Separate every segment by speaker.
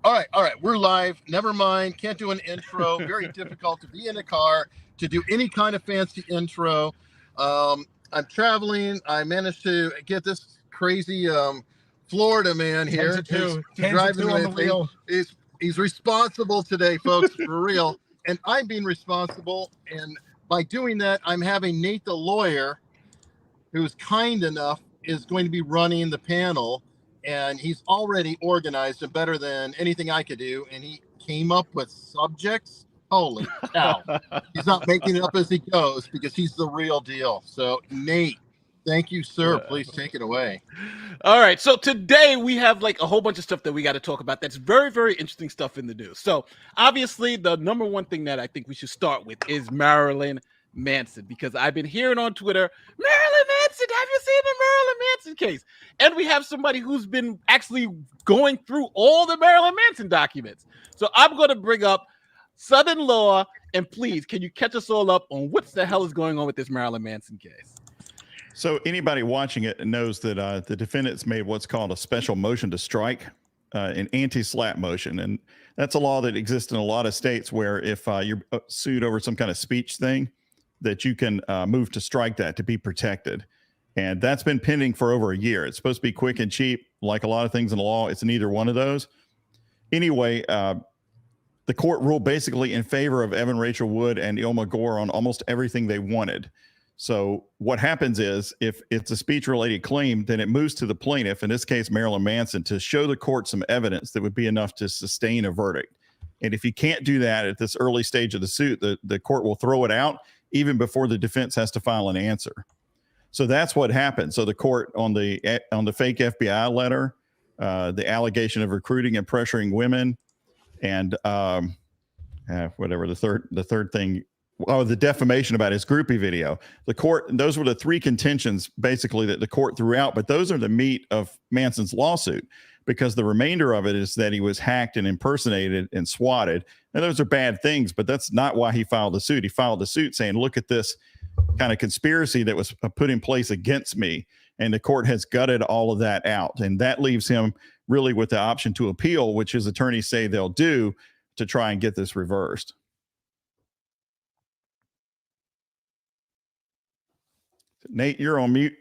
Speaker 1: All right. We're live. Never mind. Can't do an intro. Very difficult to be in a car to do any kind of fancy intro. I'm traveling. I managed to get this crazy Florida man here.
Speaker 2: He's driving on the wheel.
Speaker 1: He's responsible today, folks, for real. And I'm being responsible. And by doing that, I'm having Nate, the lawyer, who's kind enough, is going to be running the panel. And he's already organized and better than anything I could do. And he came up with subjects. Holy cow. He's not making it up as he goes because he's the real deal. So, Nate, thank you, sir. Please take it away.
Speaker 3: All right. So today we have like a whole bunch of stuff that we got to talk about. That's very, very interesting stuff in the news. So obviously the number one thing that I think we should start with is Marilyn Manson, because I've been hearing on Twitter, Marilyn Manson, have you seen the Marilyn Manson case? And we have somebody who's been actually going through all the Marilyn Manson documents. So I'm going to bring up Southern Law, and please, can you catch us all up on what the hell is going on with this Marilyn Manson case?
Speaker 4: So anybody watching it knows that the defendants made what's called a special motion to strike, an anti-slap motion. And that's a law that exists in a lot of states where if you're sued over some kind of speech thing, that you can move to strike that to be protected. And that's been pending for over a year. It's supposed to be quick and cheap. Like a lot of things in the law, it's neither one of those. Anyway, the court ruled basically in favor of Evan Rachel Wood and Ilma Gore on almost everything they wanted. So what happens is if it's a speech-related claim, then it moves to the plaintiff, in this case, Marilyn Manson, to show the court some evidence that would be enough to sustain a verdict. And if you can't do that at this early stage of the suit, the court will throw it out even before the defense has to file an answer. So that's what happened. So the court on the fake FBI letter, the allegation of recruiting and pressuring women, and whatever the third thing, the defamation about his groupie video. The court, those were the three contentions basically that the court threw out, but those are the meat of Manson's lawsuit, because the remainder of it is that he was hacked and impersonated and swatted. And those are bad things, but that's not why he filed the suit. He filed the suit saying, look at this kind of conspiracy that was put in place against me. And the court has gutted all of that out. And that leaves him really with the option to appeal, which his attorneys say they'll do to try and get this reversed. Nate, you're on mute.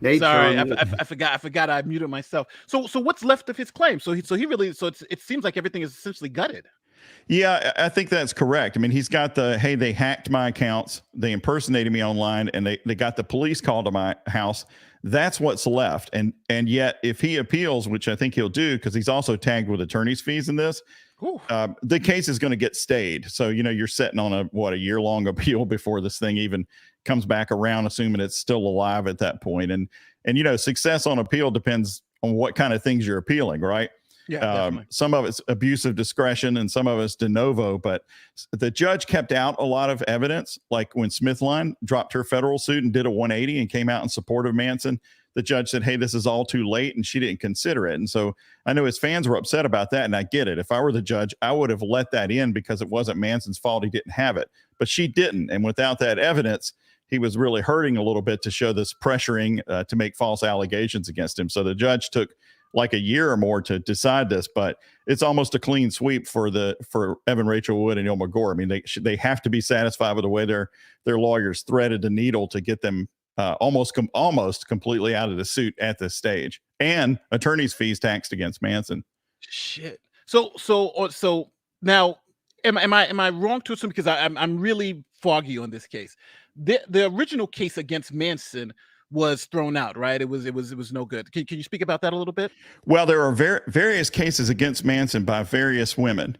Speaker 3: Nate, sorry, I forgot I muted myself. So what's left of his claim? So it seems like everything is essentially gutted.
Speaker 4: Yeah, I think that's correct. I mean, he's got hey, they hacked my accounts, they impersonated me online, and they got the police called to my house. That's what's left. And yet if he appeals, which I think he'll do, because he's also tagged with attorney's fees in this, the case is going to get stayed. So, you're sitting on a year-long appeal before this thing even comes back around, assuming it's still alive at that point. And success on appeal depends on what kind of things you're appealing, right?
Speaker 3: Yeah,
Speaker 4: some of it's abuse of discretion and some of it's de novo, but the judge kept out a lot of evidence. Like when Smithline dropped her federal suit and did a 180 and came out in support of Manson, the judge said, hey, this is all too late, and she didn't consider it. And so I know his fans were upset about that, and I get it. If I were the judge, I would have let that in because it wasn't Manson's fault he didn't have it. But she didn't, and without that evidence, he was really hurting a little bit to show this pressuring to make false allegations against him. So the judge took like a year or more to decide this, but it's almost a clean sweep for Evan Rachel Wood and Ilma Gore. I mean, they have to be satisfied with the way their lawyers threaded the needle to get them almost completely out of the suit at this stage, and attorney's fees taxed against Manson.
Speaker 3: Shit. So now, am I wrong to assume, because I'm really foggy on this case? The original case against Manson was thrown out, right? It was no good. Can you speak about that a little bit?
Speaker 4: Well, there are various cases against Manson by various women.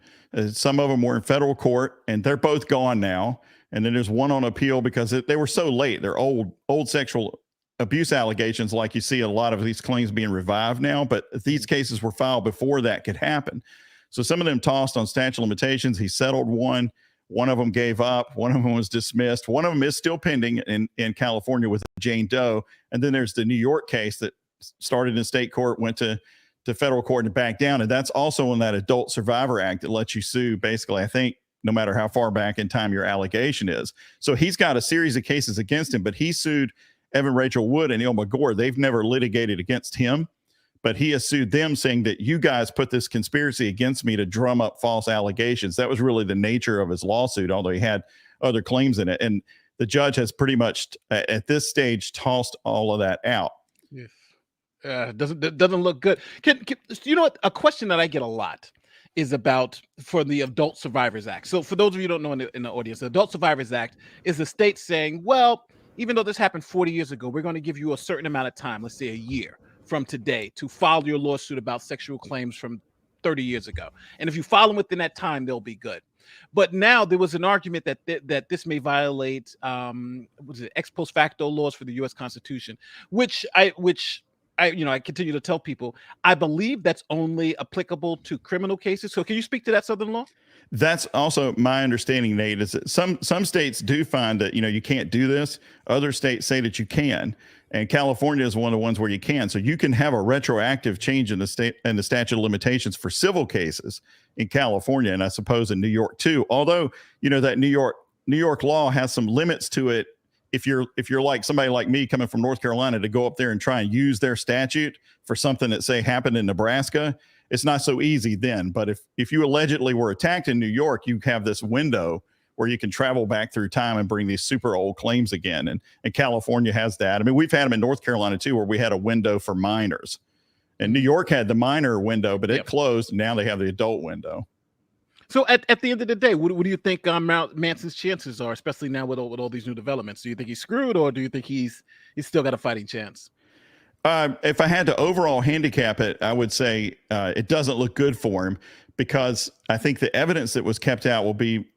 Speaker 4: Some of them were in federal court, and they're both gone now. And then there's one on appeal because they were so late. They're old sexual abuse allegations, like you see a lot of these claims being revived now. But these cases were filed before that could happen. So some of them tossed on statute of limitations. He settled one. One of them gave up. One of them was dismissed. One of them is still pending in California with Jane Doe. And then there's the New York case that started in state court, went to federal court and back down. And that's also in that Adult Survivor Act that lets you sue, basically, I think, no matter how far back in time your allegation is. So he's got a series of cases against him, but he sued Evan Rachel Wood and Ilma Gore. They've never litigated against him. but he has sued them, saying that you guys put this conspiracy against me to drum up false allegations. That was really the nature of his lawsuit, although he had other claims in it. And the judge has pretty much at this stage tossed all of that out.
Speaker 3: Yes. Doesn't look good. Can you know what? A question that I get a lot is about for the Adult Survivors Act. So for those of you who don't know in the audience, the Adult Survivors Act is the state saying, well, even though this happened 40 years ago, we're going to give you a certain amount of time, let's say a year from today, to file your lawsuit about sexual claims from 30 years ago. And if you file them within that time, they'll be good. But now there was an argument that this may violate ex post facto laws for the U.S. Constitution, which I continue to tell people, I believe that's only applicable to criminal cases. So can you speak to that, Southern law?
Speaker 4: That's also my understanding, Nate, is that some states do find that, you can't do this. Other states say that you can. And California is one of the ones where you can. So you can have a retroactive change in the statute of limitations for civil cases in California, and I suppose in New York too. Although, that New York law has some limits to it. If you're like somebody like me coming from North Carolina to go up there and try and use their statute for something that, say, happened in Nebraska, it's not so easy then. But if you allegedly were attacked in New York, you have this window where you can travel back through time and bring these super old claims again. And California has that. I mean, we've had them in North Carolina too, where we had a window for minors. And New York had the minor window, but it closed. And now they have the adult window.
Speaker 3: So at the end of the day, what do you think Manson's chances are, especially now with all these new developments? Do you think he's screwed, or do you think he's still got a fighting chance?
Speaker 4: If I had to overall handicap it, I would say it doesn't look good for him, because I think the evidence that was kept out will be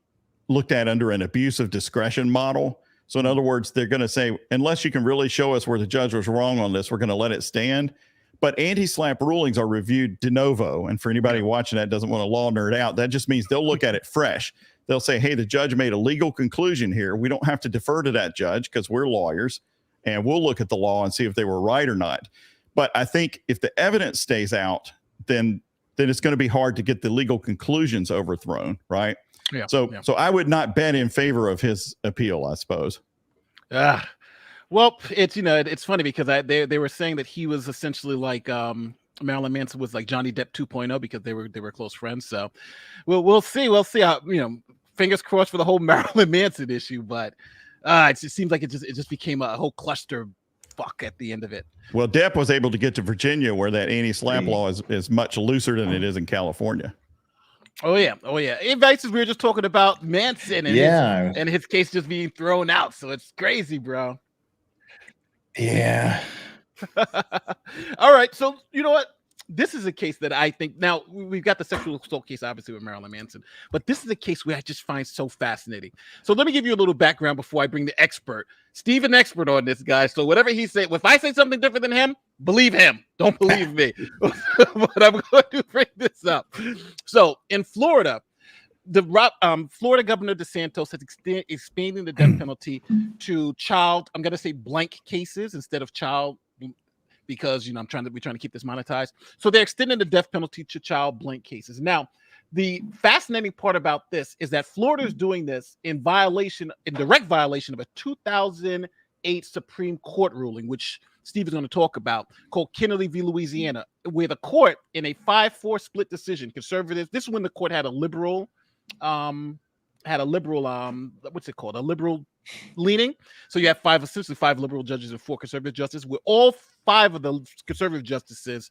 Speaker 4: looked at under an abuse of discretion model. So in other words, they're going to say, unless you can really show us where the judge was wrong on this, we're going to let it stand. But anti-SLAPP rulings are reviewed de novo. And for anybody watching that doesn't want to law nerd out, that just means they'll look at it fresh. They'll say, hey, the judge made a legal conclusion here. We don't have to defer to that judge because we're lawyers, and we'll look at the law and see if they were right or not. But I think if the evidence stays out, then it's going to be hard to get the legal conclusions overthrown, right? Yeah. So I would not bet in favor of his appeal, I suppose.
Speaker 3: Well, it's funny because they were saying that he was essentially like Marilyn Manson was like Johnny Depp 2.0 because they were close friends. So we'll see how, fingers crossed for the whole Marilyn Manson issue. But it just seems like it just became a whole cluster fuck at the end of it.
Speaker 4: Well, Depp was able to get to Virginia, where that anti-SLAPP law is much looser than it is in California.
Speaker 3: Oh yeah. In Vices, we were just talking about Manson and his case just being thrown out. So it's crazy, bro.
Speaker 2: Yeah.
Speaker 3: All right. So you know what? This is a case that I think now we've got the sexual assault case, obviously, with Marilyn Manson, but this is a case where I just find so fascinating. So let me give you a little background before I bring the expert. Steve, an expert on this guy. So whatever he say, if I say something different than him, believe him. Don't believe me. But I'm going to bring this up. So in Florida, Florida Governor DeSantis has expanding the death penalty to child, I'm going to say blank cases instead of child, because we're trying to keep this monetized. So they're extending the death penalty to child blank cases. Now, the fascinating part about this is that Florida is doing this in direct violation of a 2008 Supreme Court ruling, which Steve is going to talk about, called Kennedy v. Louisiana, where the court, in a 5-4 split decision, conservative. This is when the court had a liberal leaning. So you have essentially five liberal judges and 4 conservative justices, where all 5 of the conservative justices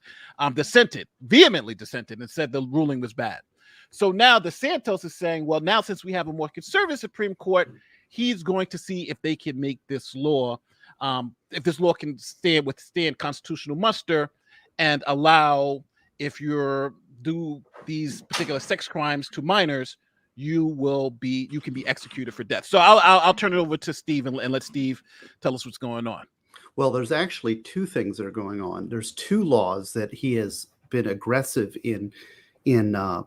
Speaker 3: vehemently dissented and said the ruling was bad. So now DeSantis is saying, well, now since we have a more conservative Supreme Court, he's going to see if they can make this law, if this law can withstand constitutional muster and allow, if you do these particular sex crimes to minors, you can be executed for death. So I'll turn it over to Steve and let Steve tell us what's going on.
Speaker 5: Well, there's actually 2 things that are going on. There's 2 laws that he has been aggressive in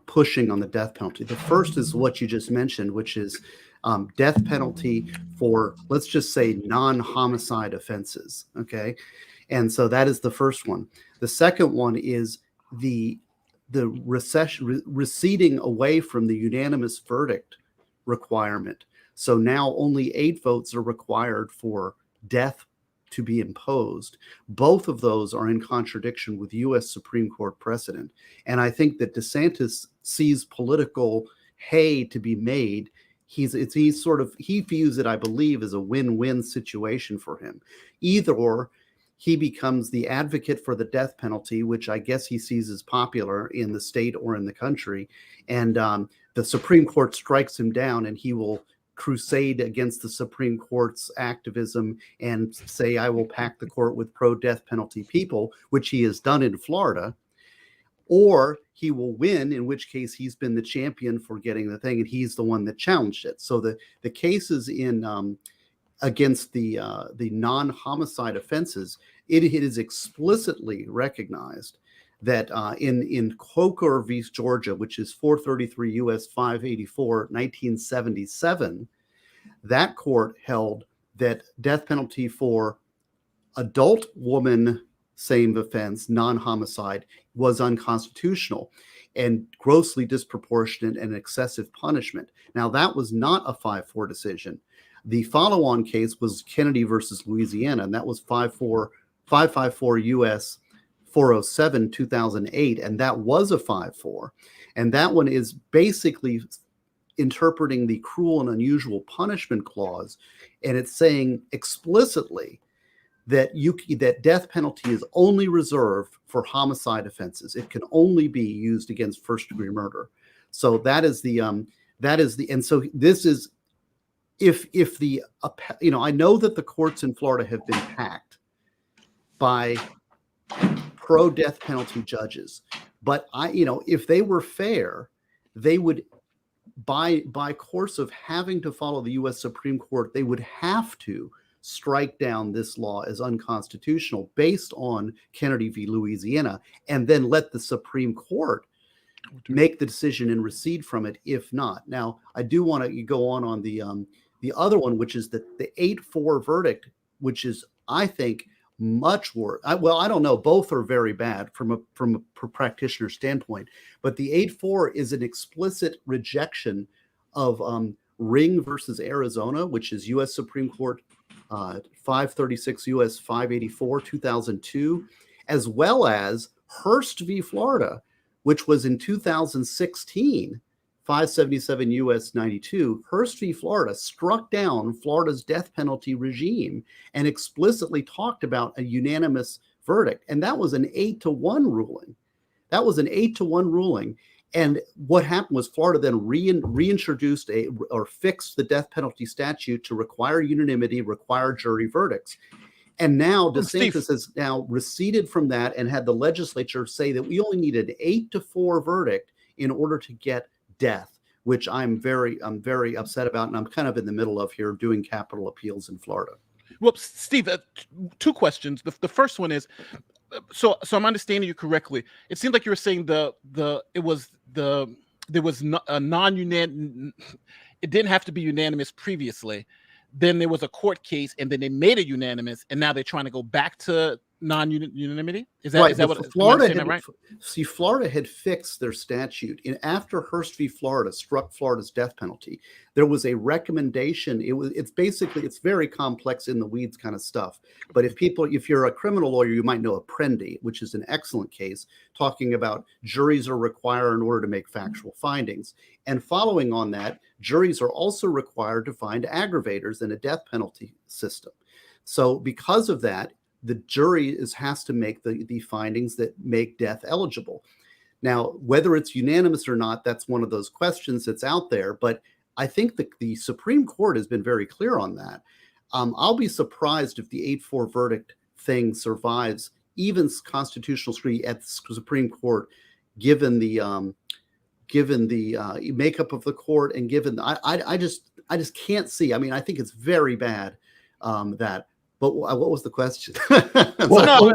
Speaker 5: pushing on the death penalty. The first is what you just mentioned, which is death penalty for, let's just say, non-homicide offenses. Okay, and so that is the first one. The second one is the receding away from the unanimous verdict requirement. So now only 8 votes are required for death to be imposed. Both of those are in contradiction with U.S. Supreme Court precedent. And I think that DeSantis sees political hay to be made. He views it, I believe, as a win-win situation for him. Either he becomes the advocate for the death penalty, which I guess he sees as popular in the state or in the country, and the Supreme Court strikes him down, and he will crusade against the Supreme Court's activism and say, I will pack the court with pro-death penalty people, which he has done in Florida. Or he will win, in which case he's been the champion for getting the thing, and he's the one that challenged it. So the cases in against the non-homicide offenses, it is explicitly recognized that in Coker v. Georgia, which is 433 U.S. 584, 1977, that court held that death penalty for adult woman same offense, non-homicide, was unconstitutional and grossly disproportionate and excessive punishment. Now, that was not a 5-4 decision. The follow-on case was Kennedy versus Louisiana, and that was 554 U.S. 407, 2008, and that was a 5-4. And that one is basically interpreting the cruel and unusual punishment clause, and it's saying explicitly that that death penalty is only reserved for homicide offenses. It can only be used against first-degree murder. So that is the and so this is if the I know that the courts in Florida have been packed by pro-death penalty judges, but if they were fair, they would by course of having to follow the U.S. Supreme Court, they would have to strike down this law as unconstitutional based on Kennedy v. Louisiana, and then let the Supreme Court make the decision and recede from it if not. Now, I do want to go on the other one, which is the 8-4 verdict, which is, I think, much worse. I don't know. Both are very bad from a practitioner standpoint, but the 8-4 is an explicit rejection of Ring versus Arizona, which is U.S. Supreme Court 536 U.S. 584, 2002, as well as Hurst v. Florida, which was in 2016, 577 U.S. 92. Hurst v. Florida struck down Florida's death penalty regime and explicitly talked about a unanimous verdict. And that was an 8-1 ruling. And what happened was Florida then reintroduced or fixed the death penalty statute to require unanimity, require jury verdicts. And now DeSantis has now receded from that and had the legislature say that we only need an 8-4 verdict in order to get death, which I'm very upset about. And I'm kind of in the middle of here doing capital appeals in Florida.
Speaker 3: Well, Steve, two questions. The first one is, so I'm understanding you correctly. It seemed like you were saying there was a non-unanimous. It didn't have to be unanimous previously. Then there was a court case, and then they made it unanimous, and now they're trying to go back to non-unanimity. Is that what Florida had, right?
Speaker 5: See, Florida had fixed their statute, and after Hurst v. Florida struck Florida's death penalty, there was a recommendation. It's very complex in the weeds kind of stuff. But if you're a criminal lawyer, you might know Apprendi, which is an excellent case talking about juries are required in order to make factual findings. And following on that, juries are also required to find aggravators in a death penalty system. So because of that, the jury has to make the findings that make death eligible. Now, whether it's unanimous or not, that's one of those questions that's out there. But I think the Supreme Court has been very clear on that. I'll be surprised if the 8-4 verdict thing survives even constitutional scrutiny at the Supreme Court, given the makeup of the court and given I just can't see. I mean, I think it's very bad that. But what was the question?
Speaker 2: well,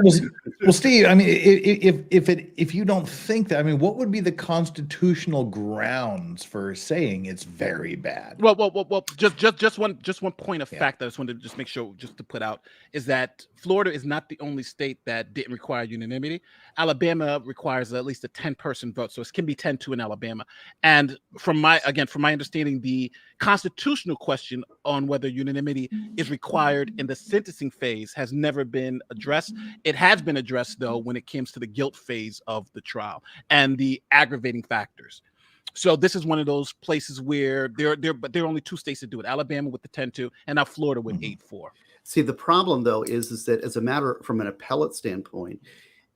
Speaker 2: Steve, I mean, if you don't think that, I mean, what would be the constitutional grounds for saying it's very bad?
Speaker 3: Well, just one point of fact that I just wanted to just make sure just to put out is that Florida is not the only state that didn't require unanimity. Alabama requires at least a 10-person vote, so it can be 10-2 in Alabama. And from my understanding, the constitutional question on whether unanimity is required in the sentencing phase has never been addressed. It has been addressed, though, when it comes to the guilt phase of the trial and the aggravating factors. So this is one of those places where there are only 2 states that do it: Alabama with the 10-2, and now Florida with 8-4.
Speaker 5: See, the problem, though, is that as a matter from an appellate standpoint,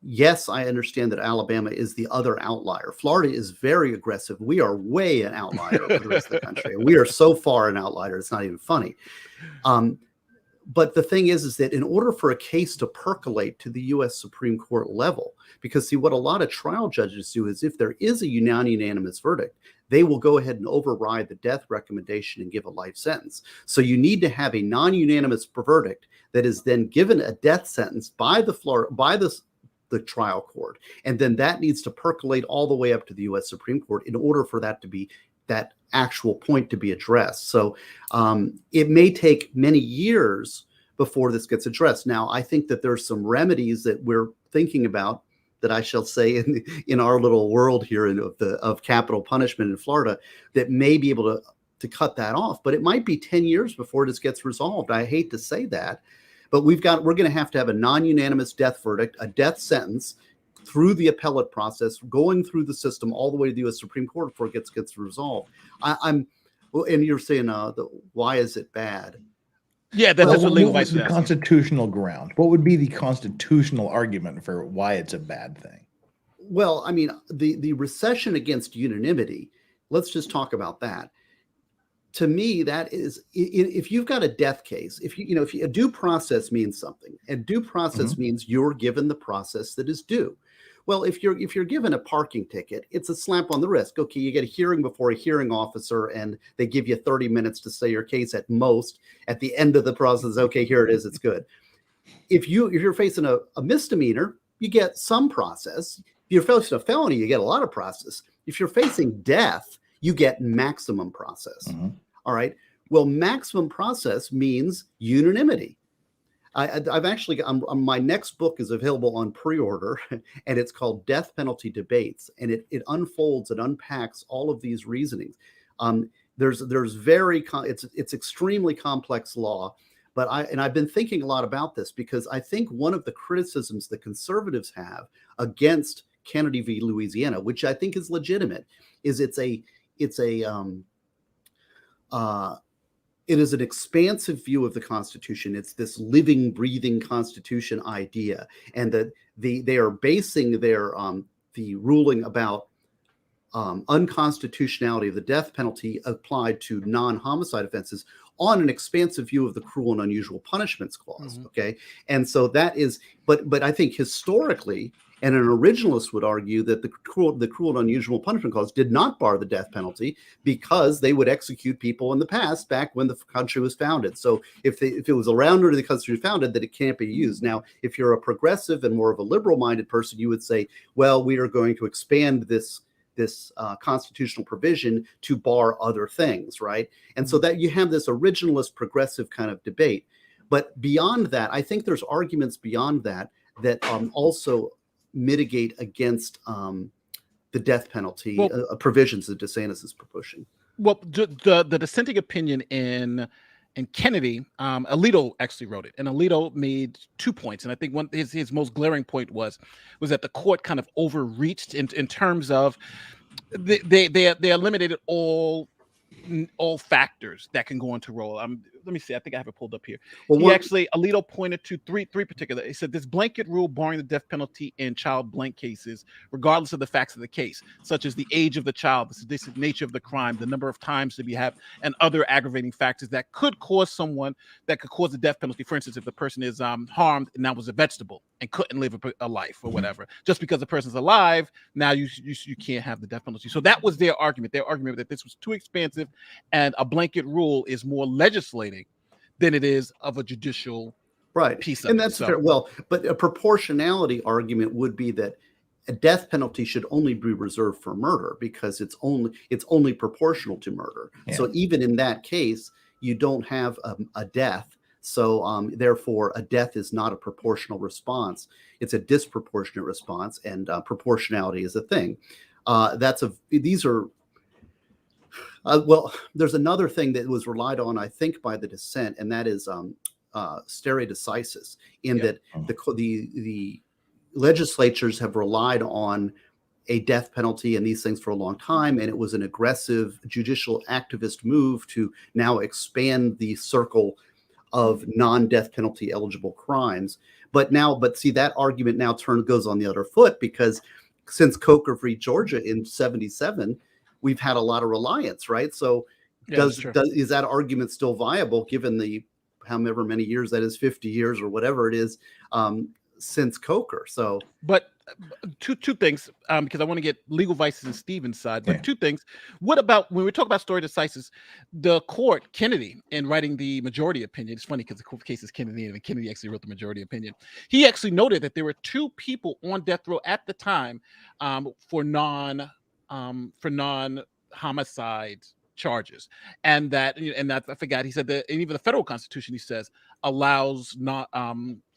Speaker 5: yes, I understand that Alabama is the other outlier. Florida is very aggressive. We are way an outlier for the rest of the country. And we are so far an outlier, it's not even funny. But the thing is that in order for a case to percolate to the U.S. Supreme Court level, because see, what a lot of trial judges do is if there is a unanimous verdict, they will go ahead and override the death recommendation and give a life sentence. So you need to have a non-unanimous verdict that is then given a death sentence by the trial court, and then that needs to percolate all the way up to the U.S. Supreme Court in order for that to be that actual point to be addressed. So it may take many years before this gets addressed. Now, I think that there's some remedies that we're thinking about that I shall say in our little world here of capital punishment in Florida that may be able to cut that off, but it might be 10 years before this gets resolved. I hate to say that, but we're going to have a non-unanimous death verdict, a death sentence through the appellate process, going through the system all the way to the U.S. Supreme Court before it gets resolved. And you're saying, why is it bad?
Speaker 3: Yeah, that's what legal advice is.
Speaker 2: The constitutional ground. What would be the constitutional argument for why it's a bad thing?
Speaker 5: Well, I mean, the recession against unanimity. Let's just talk about that. To me, that is, if you've got a death case, if a due process means something, and due process means you're given the process that is due. Well, if you're given a parking ticket, it's a slap on the wrist. Okay, you get a hearing before a hearing officer, and they give you 30 minutes to say your case at most. At the end of the process, okay, here it is, it's good. If you're facing a misdemeanor, you get some process. If you're facing a felony, you get a lot of process. If you're facing death, you get maximum process. All right. Well, maximum process means unanimity. I've actually, my next book is available on pre-order, and it's called Death Penalty Debates, and it unfolds and unpacks all of these reasonings. It's extremely complex law, but I've been thinking a lot about this because I think one of the criticisms the conservatives have against Kennedy v. Louisiana, which I think is legitimate, is it is an expansive view of the Constitution. It's this living, breathing Constitution idea, and that they are basing their the ruling about unconstitutionality of the death penalty applied to non-homicide offenses on an expansive view of the cruel and unusual punishments clause. Okay, and so that is, but I think historically, and an originalist would argue that the cruel and unusual punishment clause did not bar the death penalty because they would execute people in the past, back when the country was founded. So if it was around when the country was founded, that it can't be used. Now, if you're a progressive and more of a liberal-minded person, you would say, well, we are going to expand this constitutional provision to bar other things, right? And so that you have this originalist progressive kind of debate. But beyond that, I think there's arguments beyond that also mitigate against the death penalty provisions that DeSantis is pushing.
Speaker 3: Well, the dissenting opinion in Kennedy, Alito actually wrote it, and Alito made 2 points, and I think his most glaring point was that the court kind of overreached in terms of they eliminated all factors that can go into role. Let me see. I think I have it pulled up here. Well, Alito pointed to three particular. He said this blanket rule barring the death penalty in child blank cases, regardless of the facts of the case, such as the age of the child, the sadistic nature of the crime, the number of times that we have, and other aggravating factors that could cause the death penalty. For instance, if the person is harmed and now was a vegetable and couldn't live a life or whatever, just because the person's alive, now you can't have the death penalty. So that was their argument. Their argument that this was too expansive, and a blanket rule is more legislating than it is of a judicial piece of it. And that's fair.
Speaker 5: Well, but a proportionality argument would be that a death penalty should only be reserved for murder because it's only proportional to murder. Yeah. So even in that case, you don't have a death So therefore, a death is not a proportional response. It's a disproportionate response, and proportionality is a thing. Well, there's another thing that was relied on, I think, by the dissent, and that is stare decisis, in that the legislatures have relied on a death penalty and these things for a long time, and it was an aggressive judicial activist move to now expand the circle of non-death penalty eligible crimes. But see, that argument now goes on the other foot, because since Coker v. Georgia in '77, we've had a lot of reliance, right? So is that argument still viable given the however many years that is, 50 years or whatever it is, since Coker? So,
Speaker 3: but two things, because I want to get legal vices and Steven's side. But
Speaker 2: Yeah.
Speaker 3: two things. What about when we talk about stare decisis? The court, Kennedy, in writing the majority opinion, it's funny because the case is Kennedy, and Kennedy actually wrote the majority opinion. He actually noted that there were two people on death row at the time for non homicide charges, and that I forgot. He said that, and even the federal constitution, he says, allows not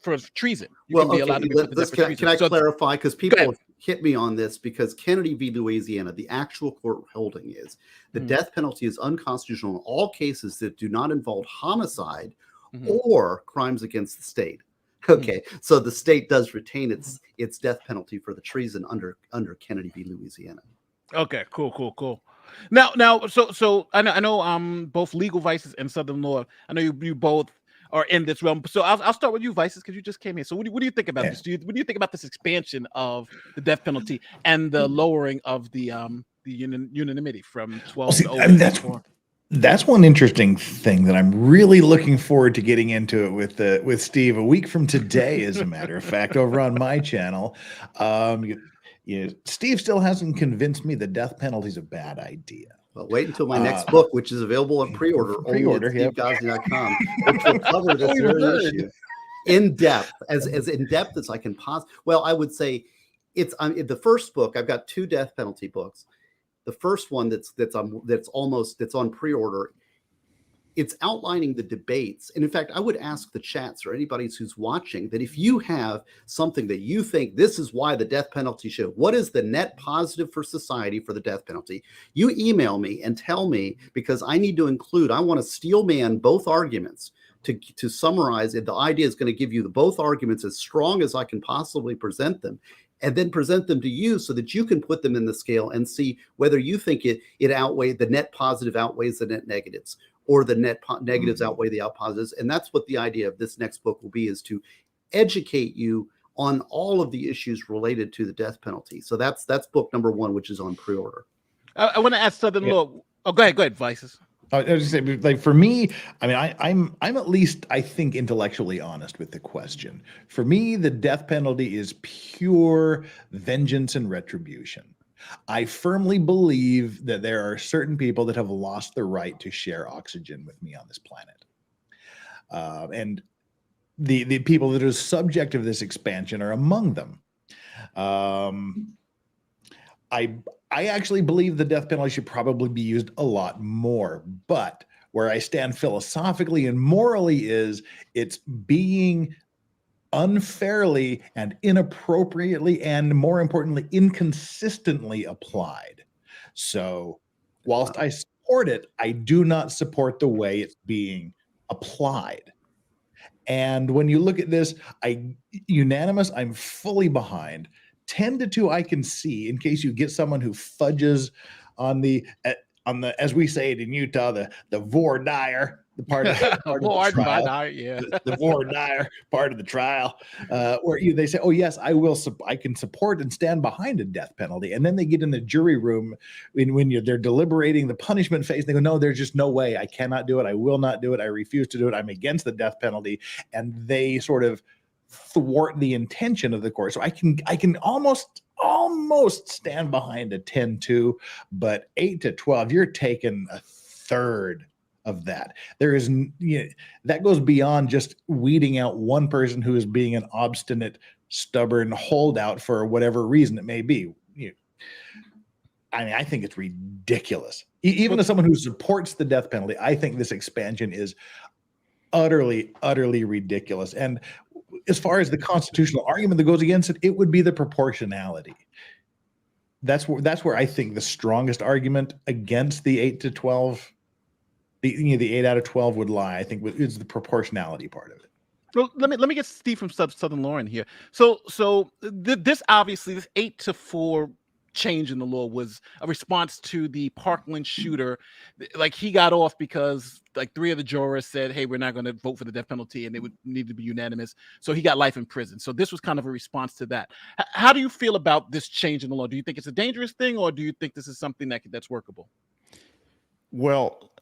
Speaker 3: for treason.
Speaker 5: Can I clarify? Because people hit me on this, because Kennedy v. Louisiana, the actual court holding is the death penalty is unconstitutional in all cases that do not involve homicide or crimes against the state. Okay, so the state does retain its death penalty for the treason under Kennedy v. Louisiana.
Speaker 3: Okay, cool. Now, so I know both legal vices and Southern law. I know you both are in this realm. So I'll start with you, vices, because you just came here. So what do you think about this? What do you think about this expansion of the death penalty and the lowering of the unanimity from 12 to 0?
Speaker 2: That's one interesting thing that I'm really looking forward to getting into it with Steve a week from today, as a matter of fact, over on my channel. Steve still hasn't convinced me the death penalty is a bad idea.
Speaker 5: Well, wait until my next book, which is available on pre-order only at SteveGosney.com, which will cover this very issue in depth, as in depth as I can possibly. Well, I would say it's the first book. I've got two death penalty books. The first one that's on pre-order. It's outlining the debates. And in fact, I would ask the chats or anybody who's watching that if you have something that you think this is why the death penalty should, what is the net positive for society for the death penalty? You email me and tell me, because I need to include, I want to steel man both arguments to summarize it. The idea is going to give you both arguments as strong as I can possibly present them, and then present them to you so that you can put them in the scale and see whether you think it outweighs, the net positive outweighs the net negatives, or the net negatives outweigh the out positives. And that's what the idea of this next book will be, is to educate you on all of the issues related to the death penalty. So that's book number one, which is on pre-order.
Speaker 3: I want to ask Southern law. Oh, go ahead, Vices.
Speaker 2: I was just saying, like, for me, I mean, I'm at least, I think, intellectually honest with the question. For me, the death penalty is pure vengeance and retribution. I firmly believe that there are certain people that have lost the right to share oxygen with me on this planet. And the people that are subject of this expansion are among them. I actually believe the death penalty should probably be used a lot more, but where I stand philosophically and morally is it's being unfairly and inappropriately, and more importantly, inconsistently applied. So whilst I support it, I do not support the way it's being applied. And when you look at this, unanimous, I'm fully behind. 10-2, I can see, in case you get someone who fudges on the, as we say it in Utah, the voir dire, the part of the trial, the voir dire part of the trial, where they say, "Oh yes, I can support and stand behind a death penalty," and then they get in the jury room when they're deliberating the punishment phase. They go, "No, there's just no way. I cannot do it. I will not do it. I refuse to do it. I'm against the death penalty," and they sort of thwart the intention of the court. So I can almost stand behind a 10-2, but 8-12, you're taking a third of that. There is, that goes beyond just weeding out one person who is being an obstinate, stubborn holdout for whatever reason it may be. I mean, I think it's ridiculous. Even as someone who supports the death penalty, I think this expansion is utterly, utterly ridiculous. And as far as the constitutional argument that goes against it, it would be the proportionality. That's where I think the strongest argument against the 8 to 12, the 8 out of 12 would lie. I think is the proportionality part of it.
Speaker 3: Well, let me get Steve from Southern Lauren here. So this obviously, this 8 to 4 change in the law was a response to the Parkland shooter. Like, he got off because like 3 of the jurors said, hey, we're not going to vote for the death penalty, and it would need to be unanimous. So he got life in prison. So this was kind of a response to that. How do you feel about this change in the law? Do you think it's a dangerous thing, or do you think this is something that's workable?
Speaker 4: Well,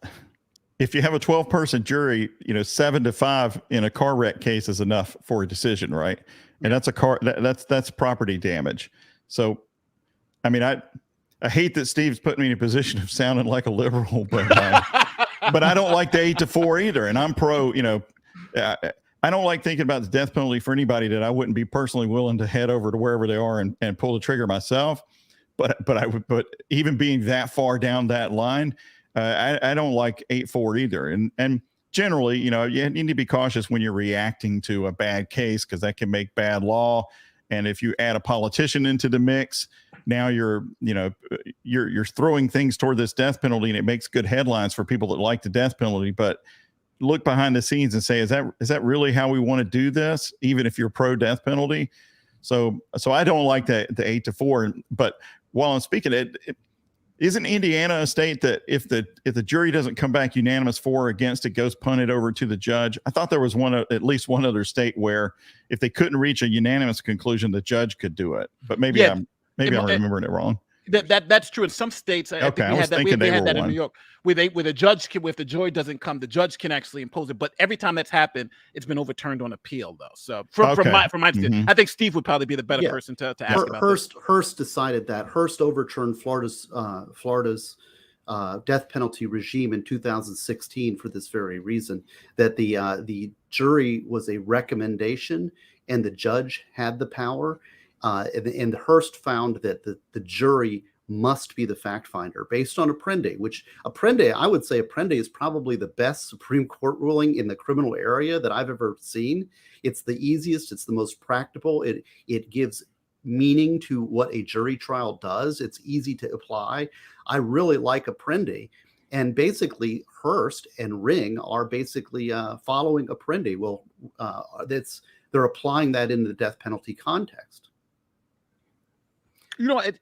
Speaker 4: if you have a 12-person jury, 7 to 5 in a car wreck case is enough for a decision, right? And that's that's property damage. So, I mean, I hate that Steve's putting me in a position of sounding like a liberal, but I don't like the 8 to 4 either. And I'm pro. I don't like thinking about the death penalty for anybody that I wouldn't be personally willing to head over to wherever they are and pull the trigger myself. But even being that far down that line, I don't like 8-4 either. And generally, you need to be cautious when you're reacting to a bad case, because that can make bad law. And if you add a politician into the mix, now you're throwing things toward this death penalty, and it makes good headlines for people that like the death penalty. But look behind the scenes and say, is that really how we want to do this? Even if you're pro death penalty. So I don't like the 8 to 4. But while I'm speaking, isn't Indiana a state that if the jury doesn't come back unanimous for or against, it goes punted over to the judge? I thought there was at least one other state where if they couldn't reach a unanimous conclusion, the judge could do it. But maybe I'm remembering it wrong.
Speaker 3: That's true in some states. I think we had that in New York, where the judge if the jury doesn't come, the judge can actually impose it. But every time that's happened, it's been overturned on appeal, though. So from my understanding, I think Steve would probably be the better person to ask about this.
Speaker 5: Hearst decided that. Hearst overturned Florida's death penalty regime in 2016 for this very reason, that the jury was a recommendation and the judge had the power. And Hearst found that the jury must be the fact finder based on Apprendi, I would say Apprendi is probably the best Supreme Court ruling in the criminal area that I've ever seen. It's the easiest. It's the most practical. It gives meaning to what a jury trial does. It's easy to apply. I really like Apprendi. And basically, Hearst and Ring are basically following Apprendi. Well, they're applying that in the death penalty context.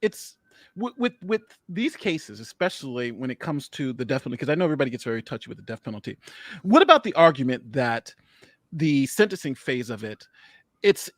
Speaker 3: It's with these cases, especially when it comes to the death penalty, because I know everybody gets very touchy with the death penalty. What about the argument that the sentencing phase of it, it's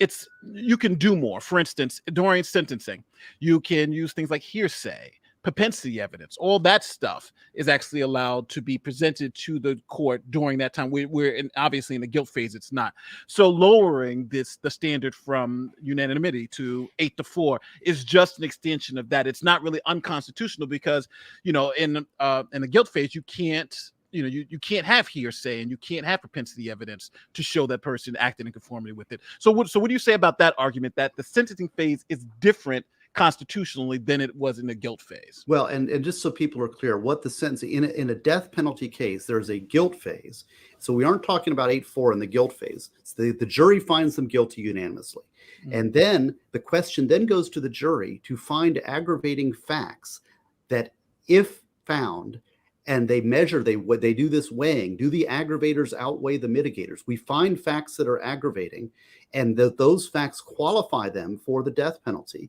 Speaker 3: you can do more? For instance, during sentencing, you can use things like hearsay, propensity evidence. All that stuff is actually allowed to be presented to the court during that time. We're obviously in the guilt phase, it's not. So lowering the standard from unanimity to 8 to 4 is just an extension of that. It's not really unconstitutional because, in the guilt phase, you can't you can't have hearsay and you can't have propensity evidence to show that person acted in conformity with it. So what do you say about that argument, that the sentencing phase is different constitutionally than it was in the guilt phase?
Speaker 5: Well, and just so people are clear, what the sentencing in a death penalty case, there's a guilt phase. So we aren't talking about 8-4 in the guilt phase. So the jury finds them guilty unanimously. And then the question then goes to the jury to find aggravating facts that, if found, and they measure, they do this weighing, do the aggravators outweigh the mitigators? We find facts that are aggravating, and those facts qualify them for the death penalty.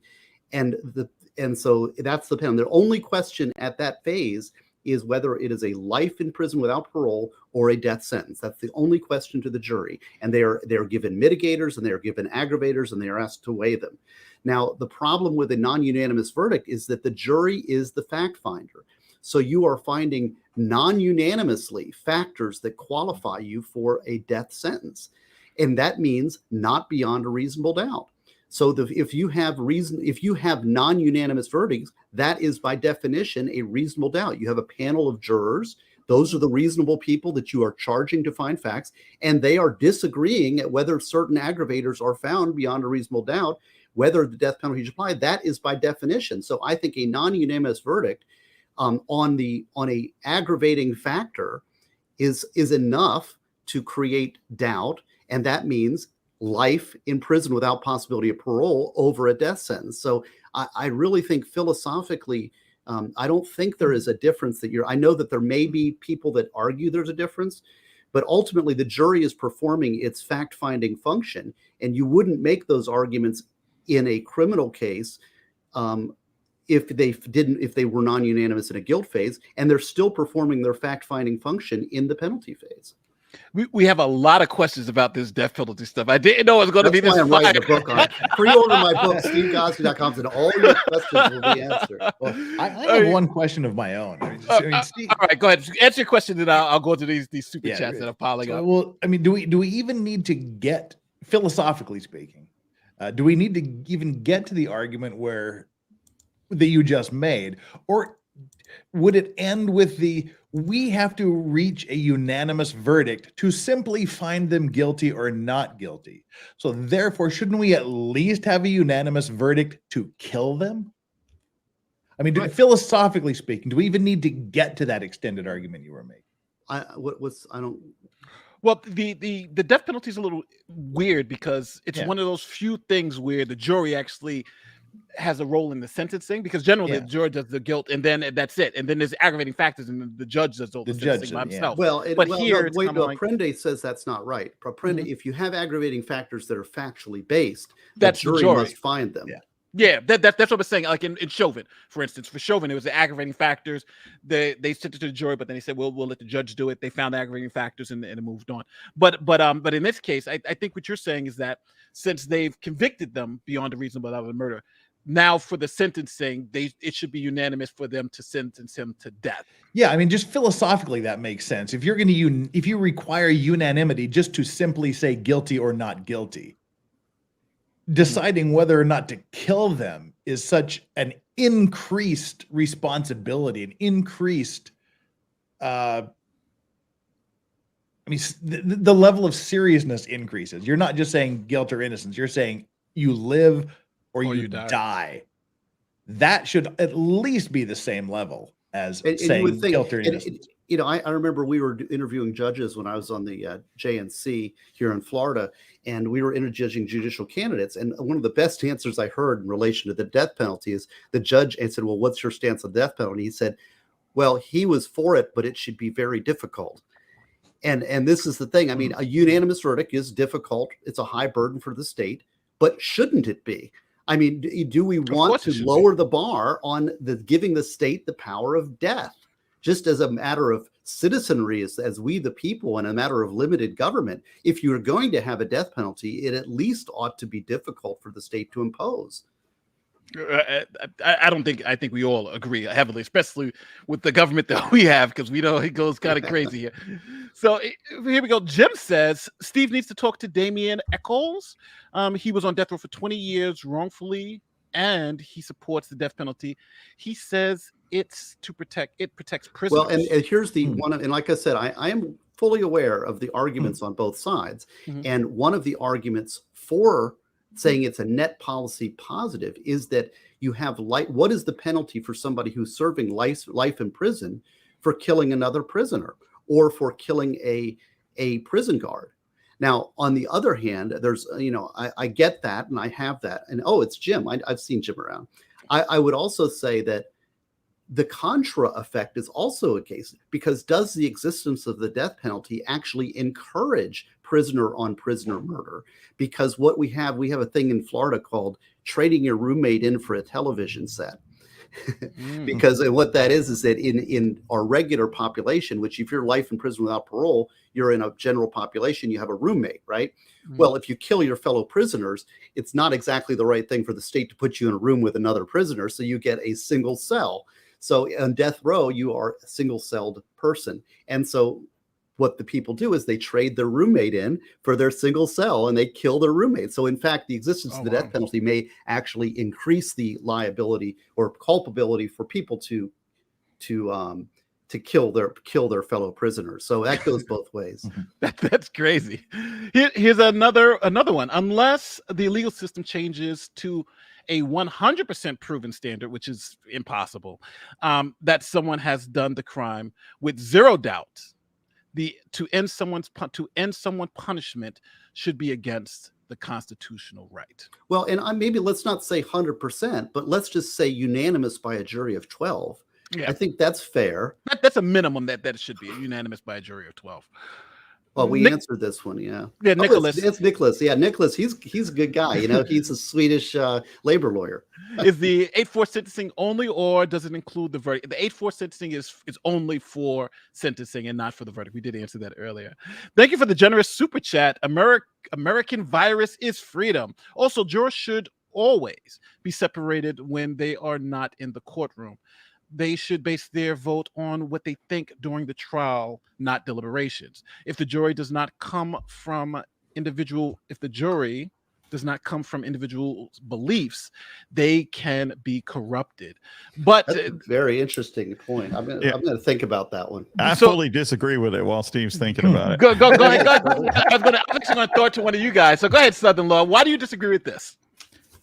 Speaker 5: And so that's the penalty. The only question at that phase is whether it is a life in prison without parole or a death sentence. That's the only question to the jury. And they're given mitigators and they are given aggravators and they are asked to weigh them. Now, the problem with a non-unanimous verdict is that the jury is the fact finder. So you are finding non-unanimously factors that qualify you for a death sentence. And that means not beyond a reasonable doubt. So if you have non-unanimous verdicts, that is by definition a reasonable doubt. You have a panel of jurors. Those are the reasonable people that you are charging to find facts, and they are disagreeing at whether certain aggravators are found beyond a reasonable doubt, whether the death penalty is applied. That is by definition. So I think a non-unanimous verdict on a aggravating factor is enough to create doubt, and that means life in prison without possibility of parole over a death sentence. So I really think philosophically, I don't think there is a difference I know that there may be people that argue there's a difference, but ultimately the jury is performing its fact-finding function, and you wouldn't make those arguments in a criminal case if they were non-unanimous in a guilt phase, and they're still performing their fact-finding function in the penalty phase.
Speaker 3: We have a lot of questions about this death penalty stuff. I didn't know it was going to be this.
Speaker 5: I'm writing a book on it. Pre-order my book, SteveGosney.com, and all your questions will be answered.
Speaker 2: Well, I have one question of my own.
Speaker 3: All right, go ahead. Answer your question, and I'll go to these super chats that are piling up.
Speaker 2: Well, I mean, do we even need to get, philosophically speaking, do we need to even get to the argument that you just made, or would it end with we have to reach a unanimous verdict to simply find them guilty or not guilty? So therefore, shouldn't we at least have a unanimous verdict to kill them? I mean, philosophically speaking, do we even need to get to that extended argument you were making?
Speaker 3: Well, the death penalty is a little weird because it's one of those few things where the jury actually has a role in the sentencing, because generally the jury does the guilt and then that's it, and then there's aggravating factors and the judge does all the sentencing by himself.
Speaker 5: Apprende says that's not right. Apprende, if you have aggravating factors that are factually based, the jury must find them.
Speaker 3: That's what I'm saying. Like in Chauvin, for instance, for Chauvin, it was the aggravating factors. They sent it to the jury, but then they said, "We'll let the judge do it." They found the aggravating factors and it moved on. But in this case, I think what you're saying is that since they've convicted them beyond a reasonable doubt of murder, now for the sentencing, it should be unanimous for them to sentence him to death.
Speaker 2: Yeah, I mean, just philosophically, that makes sense. If you require unanimity just to simply say guilty or not guilty, deciding whether or not to kill them is such an increased responsibility, an increased, the level of seriousness increases. You're not just saying guilt or innocence. You're saying you live or you die. That should at least be the same level as saying guilt or innocence.
Speaker 5: I remember we were interviewing judges when I was on the JNC here in Florida, and we were interjudging judicial candidates. And one of the best answers I heard in relation to the death penalty is the judge said, "Well, what's your stance on death penalty?" He said, "Well, he was for it, but it should be very difficult." And this is the thing. I mean, a unanimous verdict is difficult. It's a high burden for the state, but shouldn't it be? I mean, do we want to lower the bar on giving the state the power of death, just as a matter of citizenry, as we the people, and a matter of limited government? If you're going to have a death penalty, it at least ought to be difficult for the state to impose.
Speaker 3: I think we all agree heavily, especially with the government that we have, because we know it goes kind of crazy here. So here we go. Jim says Steve needs to talk to Damien Eccles. He was on death row for 20 years wrongfully, and he supports the death penalty. He says it protects prisoners.
Speaker 5: Well, and here's the one, and like I said, I am fully aware of the arguments on both sides. And one of the arguments for saying it's a net policy positive is that you have what is the penalty for somebody who's serving life in prison for killing another prisoner or for killing a prison guard? Now, on the other hand, there's, I get that, and I have that, and it's Jim. I've seen Jim around. I would also say that the contra effect is also a case, because does the existence of the death penalty actually encourage prisoner on prisoner murder? Because what we have a thing in Florida called trading your roommate in for a television set. Because what that is that in our regular population, which if you're life in prison without parole, you're in a general population, you have a roommate, right? Well, if you kill your fellow prisoners, it's not exactly the right thing for the state to put you in a room with another prisoner, so you get a single cell. So on death row, you are a single-celled person. And so what the people do is they trade their roommate in for their single cell, and they kill their roommate. So in fact, the existence of the death penalty may actually increase the liability or culpability for people to kill their fellow prisoners. So that goes both ways.
Speaker 3: That's crazy. Here's another one. Unless the legal system changes to a 100% proven standard, which is impossible, that someone has done the crime with zero doubt, to end someone's punishment should be against the constitutional right.
Speaker 5: Well, and maybe let's not say 100%, but let's just say unanimous by a jury of 12.
Speaker 3: Yeah.
Speaker 5: I think that's fair.
Speaker 3: That's a minimum that it should be unanimous by a jury of 12.
Speaker 5: Well, we answered this one, yeah.
Speaker 3: Yeah, Nicholas.
Speaker 5: It's Nicholas. Yeah, Nicholas. He's a good guy. You know, he's a Swedish labor lawyer.
Speaker 3: Is the 8-4 sentencing only, or does it include the verdict? The 8-4 sentencing is only for sentencing and not for the verdict. We did answer that earlier. Thank you for the generous super chat. American virus is freedom. Also, jurors should always be separated when they are not in the courtroom. They should base their vote on what they think during the trial, not deliberations. If the jury does not come from individual beliefs, they can be corrupted. But
Speaker 5: that's a very interesting point. I'm gonna think about that one.
Speaker 4: I fully disagree with it while Steve's thinking about it.
Speaker 3: Go ahead. I'm actually going to throw it to one of you guys. So go ahead, Southern Law. Why do you disagree with this?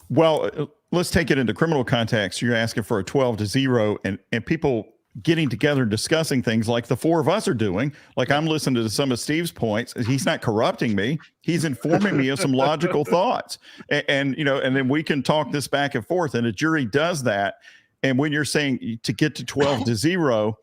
Speaker 4: Well, let's take it into criminal context. You're asking for a 12-0 and people getting together and discussing things like the four of us are doing. Like, I'm listening to some of Steve's points. He's not corrupting me. He's informing me of some logical thoughts. And then we can talk this back and forth, and a jury does that. And when you're saying to get to 12-0,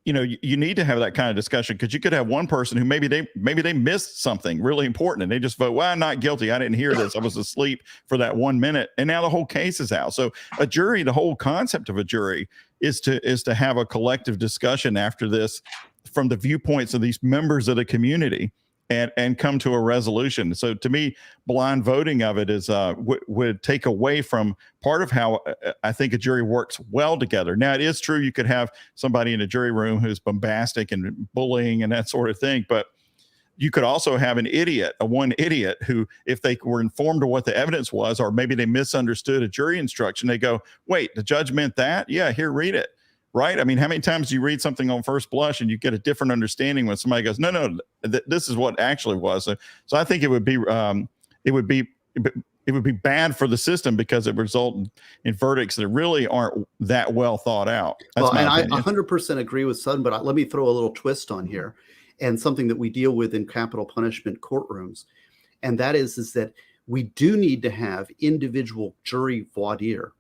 Speaker 4: you need to have that kind of discussion, because you could have one person who maybe they missed something really important and they just vote, well, I'm not guilty. I didn't hear this. I was asleep for that 1 minute. And now the whole case is out. So a jury, the whole concept of a jury is to have a collective discussion after this from the viewpoints of these members of the community and come to a resolution. So to me, blind voting of it is would take away from part of how I think a jury works well together. Now, it is true you could have somebody in a jury room who's bombastic and bullying and that sort of thing, but you could also have one idiot who, if they were informed of what the evidence was, or maybe they misunderstood a jury instruction, they go, wait, the judge meant that? Yeah, here, read it. Right? I mean, how many times do you read something on first blush and you get a different understanding when somebody goes, no, this is what actually was. So I think it would be bad for the system, because it results in verdicts that really aren't that well thought out. That's my opinion.
Speaker 5: I 100% agree with Sutton, but let me throw a little twist on here, and something that we deal with in capital punishment courtrooms, and that is that we do need to have individual jury voir dire,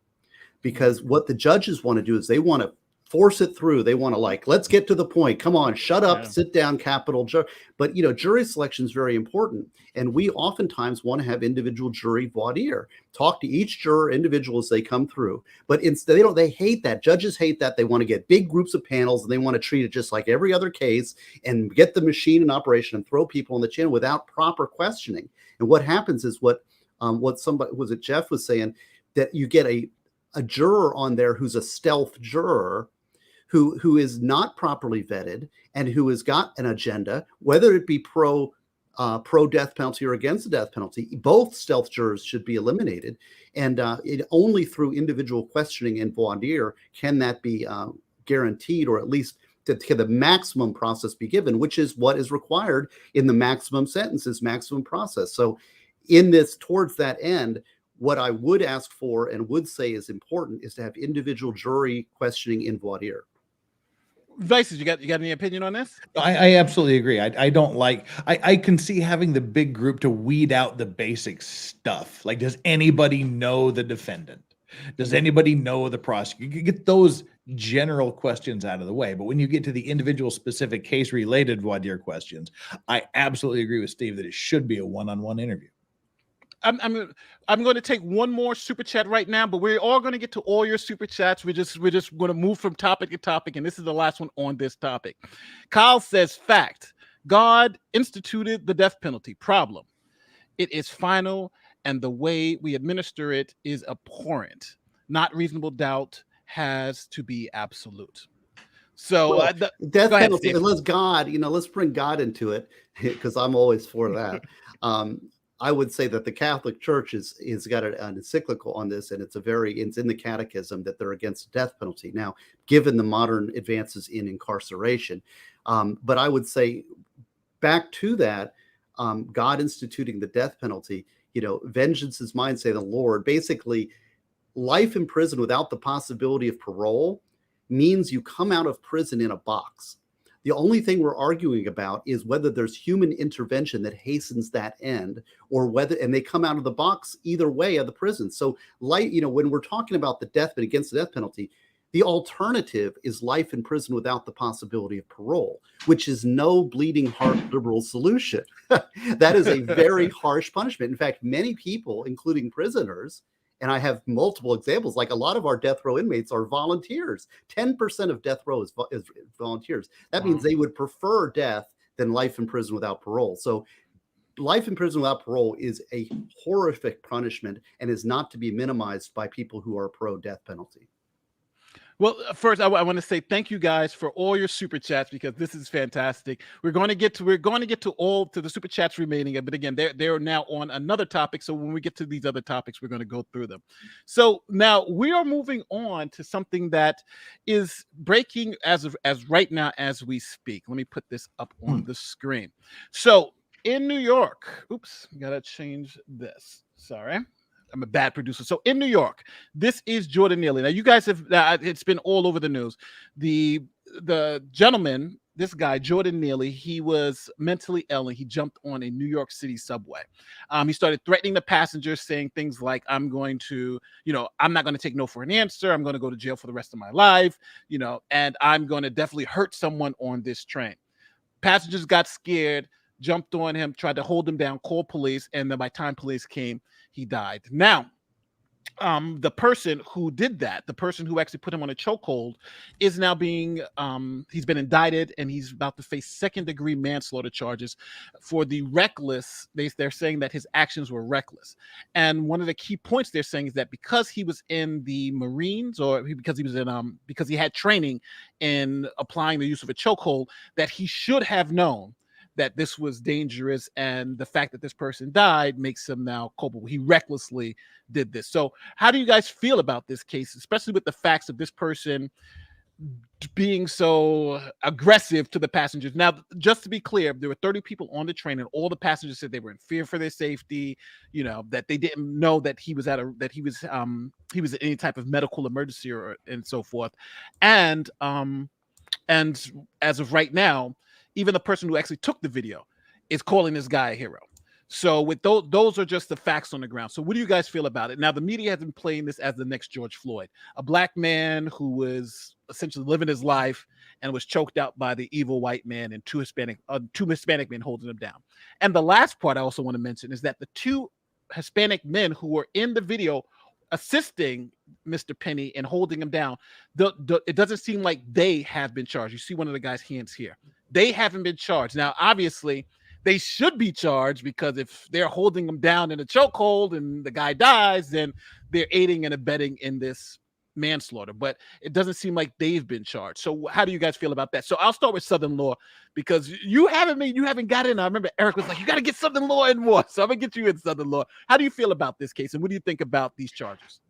Speaker 5: because what the judges want to do is they want to force it through. They want to let's get to the point. Come on, shut up, sit down, capital jury. But, jury selection is very important. And we oftentimes want to have individual jury voir dire, talk to each juror individual as they come through. But instead, they hate that. Judges hate that. They want to get big groups of panels, and they want to treat it just like every other case and get the machine in operation and throw people on the channel without proper questioning. And what happens is what somebody, was it Jeff was saying, that you get a juror on there who's a stealth juror, who is not properly vetted and who has got an agenda, whether it be pro death penalty or against the death penalty. Both stealth jurors should be eliminated, and it only through individual questioning and voir dire can that be guaranteed, or at least to the maximum process be given, which is what is required in the maximum sentences, maximum process. So in this, towards that end, what I would ask for and would say is important is to have individual jury questioning in voir dire.
Speaker 3: Vices, you got any opinion on this?
Speaker 2: I absolutely agree. I don't like, I can see having the big group to weed out the basic stuff. Like, does anybody know the defendant? Does anybody know the prosecutor? You get those general questions out of the way. But when you get to the individual specific case related voir dire questions, I absolutely agree with Steve that it should be a one-on-one interview.
Speaker 3: I'm going to take one more super chat right now, but we're all going to get to all your super chats. We're just going to move from topic to topic, and this is the last one on this topic. Kyle says, fact, God instituted the death penalty. Problem, it is final, and the way we administer it is abhorrent. Not reasonable doubt, has to be absolute. So
Speaker 5: death penalty, unless God, let's bring God into it, because I'm always for that. I would say that the Catholic Church is got an encyclical on this, and it's in the catechism that they're against the death penalty. Now, given the modern advances in incarceration, but I would say back to that, God instituting the death penalty, vengeance is mine, say the Lord. Basically, life in prison without the possibility of parole means you come out of prison in a box. The only thing we're arguing about is whether there's human intervention that hastens that end, or whether, and they come out of the box either way of the prison. So, when we're talking about the against the death penalty, the alternative is life in prison without the possibility of parole, which is no bleeding heart liberal solution. That is a very harsh punishment. In fact, many people, including prisoners, and I have multiple examples, like a lot of our death row inmates are volunteers. 10% of death row is volunteers. That means they would prefer death than life in prison without parole. So life in prison without parole is a horrific punishment and is not to be minimized by people who are pro-death penalty.
Speaker 3: Well, first, I want to say thank you guys for all your super chats, because this is fantastic. We're going to get to the super chats remaining, but again, they're now on another topic. So when we get to these other topics, we're going to go through them. So now we are moving on to something that is breaking as right now as we speak. Let me put this up on the screen. So in New York, oops, gotta change this. Sorry. I'm a bad producer. So in New York, this is Jordan Neely. Now you guys have, it's been all over the news. The gentleman, this guy, Jordan Neely, he was mentally ill and he jumped on a New York City subway. He started threatening the passengers, saying things like, I'm not going to take no for an answer. I'm going to go to jail for the rest of my life, and I'm going to definitely hurt someone on this train. Passengers got scared, jumped on him, tried to hold him down, called police, and then by the time police came, he died. Now, the person who did that, the person who actually put him on a chokehold, is now being, he's been indicted, and he's about to face second-degree manslaughter charges for the reckless. They're saying that his actions were reckless. And one of the key points they're saying is that because he was in the Marines, or because he was in, because he had training in applying the use of a chokehold, that he should have known that this was dangerous, and the fact that this person died makes him now culpable. He recklessly did this. So how do you guys feel about this case, especially with the facts of this person being so aggressive to the passengers? Now, just to be clear, there were 30 people on the train, and all the passengers said they were in fear for their safety, that they didn't know that he was he was in any type of medical emergency and so forth. And as of right now, even the person who actually took the video is calling this guy a hero. So with those are just the facts on the ground. So what do you guys feel about it? Now, the media has been playing this as the next George Floyd, a black man who was essentially living his life and was choked out by the evil white man and two Hispanic men holding him down. And the last part I also want to mention is that the two Hispanic men who were in the video assisting Mr. Penny and holding him down, it doesn't seem like they have been charged. You see one of the guy's hands here. They haven't been charged. Now, obviously, they should be charged, because if they're holding him down in a chokehold and the guy dies, then they're aiding and abetting in this manslaughter. But it doesn't seem like they've been charged. So how do you guys feel about that? So I'll start with Southern law, because you haven't got in. I remember Eric was like, you got to get Southern law in more. So I'm gonna get you in Southern law. How do you feel about this case, and what do you think about these charges?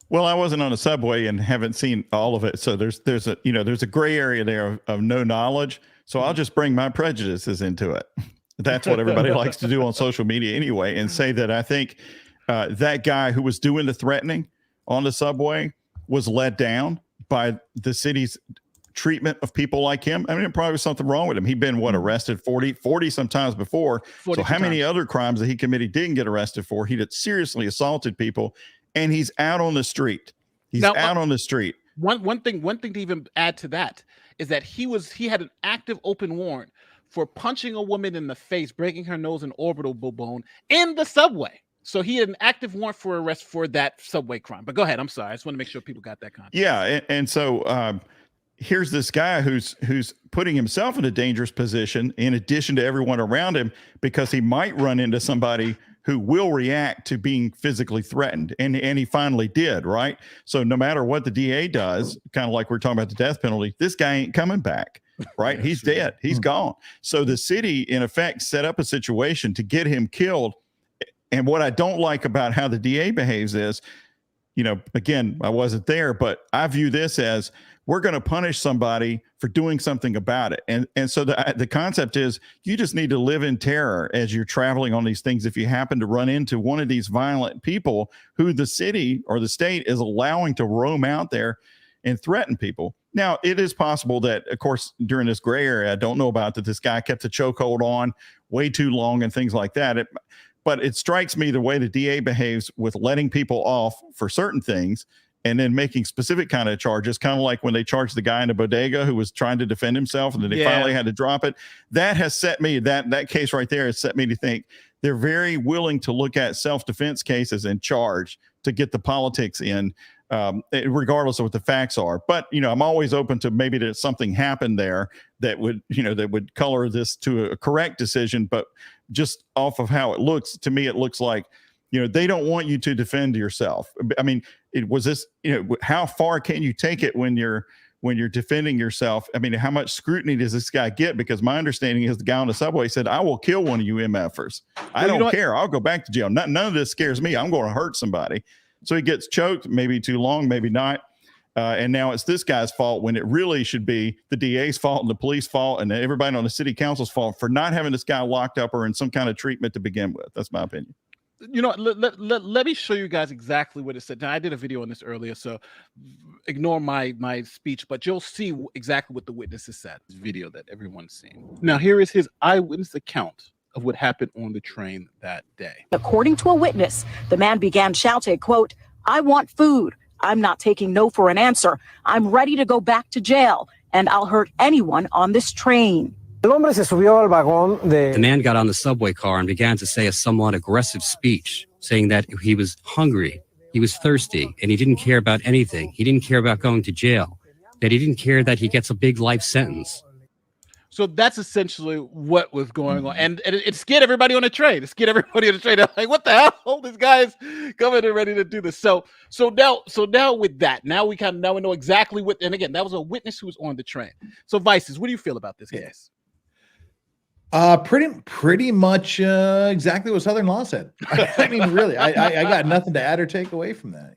Speaker 4: Well, I wasn't on a subway and haven't seen all of it. So there's a gray area there of no knowledge. So I'll just bring my prejudices into it. That's what everybody likes to do on social media anyway, and say that I think that guy who was doing the threatening on the subway was led down by the city's treatment of people like him. I mean, there probably was something wrong with him. He'd been arrested 40 sometimes before. So how many other crimes that he committed didn't get arrested for? He'd seriously assaulted people. And he's out on the street. On the street. One thing
Speaker 3: to even add to that is that he had an active open warrant for punching a woman in the face, breaking her nose and orbital bone in the subway. So he had an active warrant for arrest for that subway crime. But go ahead. I'm sorry. I just want to make sure people got that context.
Speaker 4: Yeah, and so here's this guy who's putting himself in a dangerous position in addition to everyone around him, because he might run into somebody who will react to being physically threatened. And he finally did, right? So no matter what the DA does, kind of like we're talking about the death penalty, this guy ain't coming back, right? He's dead. He's gone. So the city, in effect, set up a situation to get him killed. And what I don't like about how the DA behaves is, again, I wasn't there, but I view this as, we're going to punish somebody for doing something about it. And so the concept is, you just need to live in terror as you're traveling on these things. If you happen to run into one of these violent people who the city or the state is allowing to roam out there and threaten people, Now, it is possible that, of course, during this gray area, I don't know about that this guy kept the chokehold on way too long and things like that. But it strikes me the way the DA behaves with letting people off for certain things and then making specific kind of charges, kind of like when they charged the guy in the bodega who was trying to defend himself and then they finally had to drop it. That has set me, that case right there has set me to think they're very willing to look at self-defense cases and charge to get the politics in, regardless of what the facts are. But, I'm always open to maybe that something happened there that would, that would color this to a correct decision. But just off of how it looks, to me, it looks like, they don't want you to defend yourself. I mean, it was this, how far can you take it when you're defending yourself? I mean, how much scrutiny does this guy get? Because my understanding is the guy on the subway said, I will kill one of you MFers. I don't care. I'll go back to jail. None of this scares me. I'm going to hurt somebody. So he gets choked, maybe too long, maybe not. And now it's this guy's fault when it really should be the DA's fault and the police fault and everybody on the city council's fault for not having this guy locked up or in some kind of treatment to begin with. That's my opinion.
Speaker 3: Let me show you guys exactly what it said. Now, I did a video on this earlier, so ignore my speech, but you'll see exactly what the witnesses said. This video that everyone's seen. Now, here is his eyewitness account of what happened on the train that day.
Speaker 6: According to a witness, the man began shouting, quote, "I want food. I'm not taking no for an answer. I'm ready to go back to jail, and I'll hurt anyone on this train."
Speaker 7: The man got on the subway car and began to say a somewhat aggressive speech, saying that he was hungry, he was thirsty, and he didn't care about anything. He didn't care about going to jail, that he didn't care that he gets a big life sentence.
Speaker 3: So that's essentially what was going on. And it scared everybody on the train. It scared everybody on the train. They're like, what the hell? This guy's coming and ready to do this. So now with that, now we know exactly what, and again, that was a witness who was on the train. So Vices, what do you feel about this case?
Speaker 2: Pretty much exactly what Southern Law said. I mean, really, I got nothing to add or take away from that.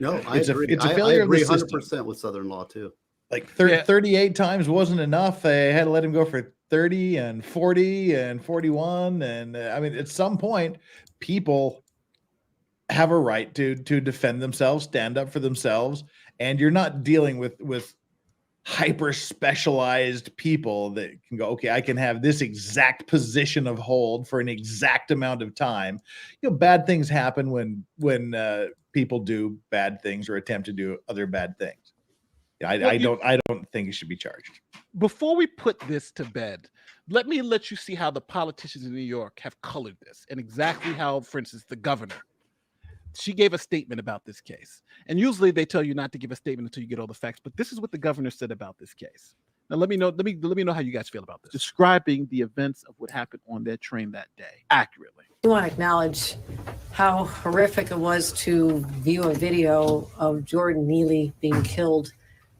Speaker 5: No,
Speaker 2: it's
Speaker 5: agree.
Speaker 2: It's a failure of the system.
Speaker 5: 100% with Southern Law too.
Speaker 2: Like 38 times wasn't enough. They had to let him go for 30 and 40 and 41. And I mean, at some point, people have a right to defend themselves, stand up for themselves, and you're not dealing with hyper specialized people that can go, okay, I can have this exact position of hold for an exact amount of time. Bad things happen when people do bad things or attempt to do other bad things. I don't think he should be charged.
Speaker 3: Before we put this to bed, let you see how the politicians in New York have colored this, and exactly how, for instance, the governor, she gave a statement about this case. And usually they tell you not to give a statement until you get all the facts, but this is what the governor said about this case. Now let me know how you guys feel about this. Describing the events of what happened on that train that day accurately.
Speaker 8: I want to acknowledge how horrific it was to view a video of Jordan Neely being killed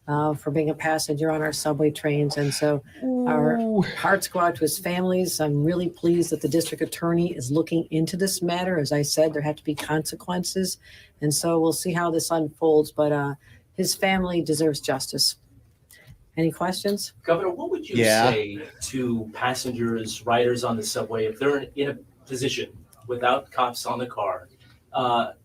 Speaker 8: for being a passenger on our subway trains. And so our hearts go out to his families. I'm really pleased that the district attorney is looking into this matter. As I said, there have to be consequences. And so we'll see how this unfolds, but his family deserves justice. Any questions?
Speaker 9: Governor, what would you say to passengers, riders on the subway, if they're in a position without cops on the car,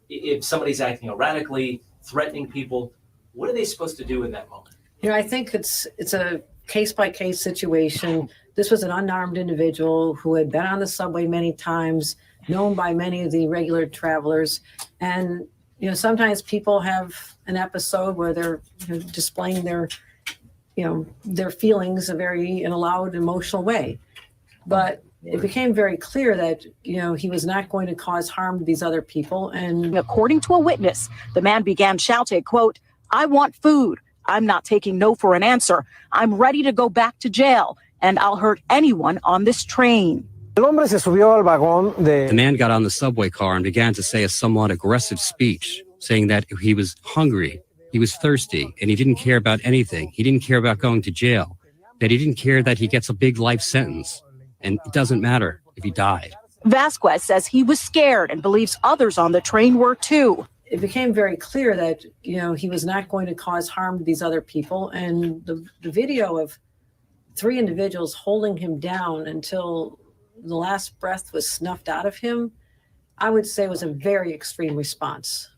Speaker 9: if somebody's acting erratically, threatening people, what are they supposed to do in that moment?
Speaker 8: I think it's a case-by-case situation. This was an unarmed individual who had been on the subway many times, known by many of the regular travelers. And, sometimes people have an episode where they're displaying their feelings in a loud, emotional way. But it became very clear that, he was not going to cause harm to these other people. And
Speaker 6: according to a witness, the man began shouting, quote, "I want food. I'm not taking no for an answer. I'm ready to go back to jail, and I'll hurt anyone on this train."
Speaker 7: The man got on the subway car and began to say a somewhat aggressive speech, saying that he was hungry, he was thirsty, and he didn't care about anything. He didn't care about going to jail, that he didn't care that he gets a big life sentence. And it doesn't matter if he died.
Speaker 6: Vasquez says he was scared and believes others on the train were too.
Speaker 8: It became very clear that, he was not going to cause harm to these other people. And the video of 3 individuals holding him down until the last breath was snuffed out of him, I would say was a very extreme response.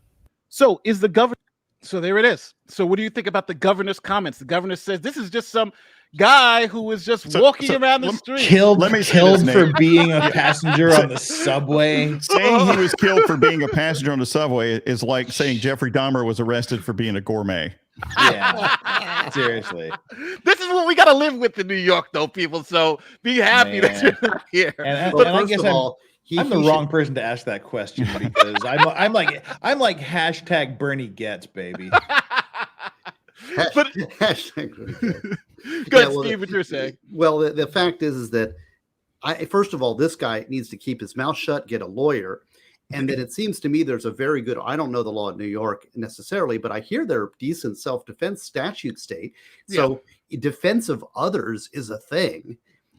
Speaker 3: So is the governor? So there it is. So what do you think about the governor's comments? The governor says this is just some guy who was just walking around the street.
Speaker 2: Killed
Speaker 4: Let me say
Speaker 2: killed
Speaker 4: this,
Speaker 2: for
Speaker 4: Nate.
Speaker 2: being a passenger on the subway.
Speaker 4: Saying he was killed for being a passenger on the subway is like saying Jeffrey Dahmer was arrested for being a gourmet.
Speaker 2: Yeah, seriously.
Speaker 3: This is what we got to live with in New York, though, people. So be happy that you're not here.
Speaker 2: And
Speaker 5: But
Speaker 2: I
Speaker 5: first
Speaker 2: guess
Speaker 5: of all,
Speaker 2: I'm the wrong person to ask that question because I'm like hashtag Bernie gets, baby.
Speaker 3: But
Speaker 5: Hashtag.
Speaker 3: go ahead,
Speaker 5: well,
Speaker 3: Steve, what you're saying.
Speaker 5: Well, the fact is that first of all, this guy needs to keep his mouth shut, get a lawyer. And then it seems to me there's a very good, I don't know the law in New York necessarily, but I hear they're decent self-defense statute state. So defense of others is a thing.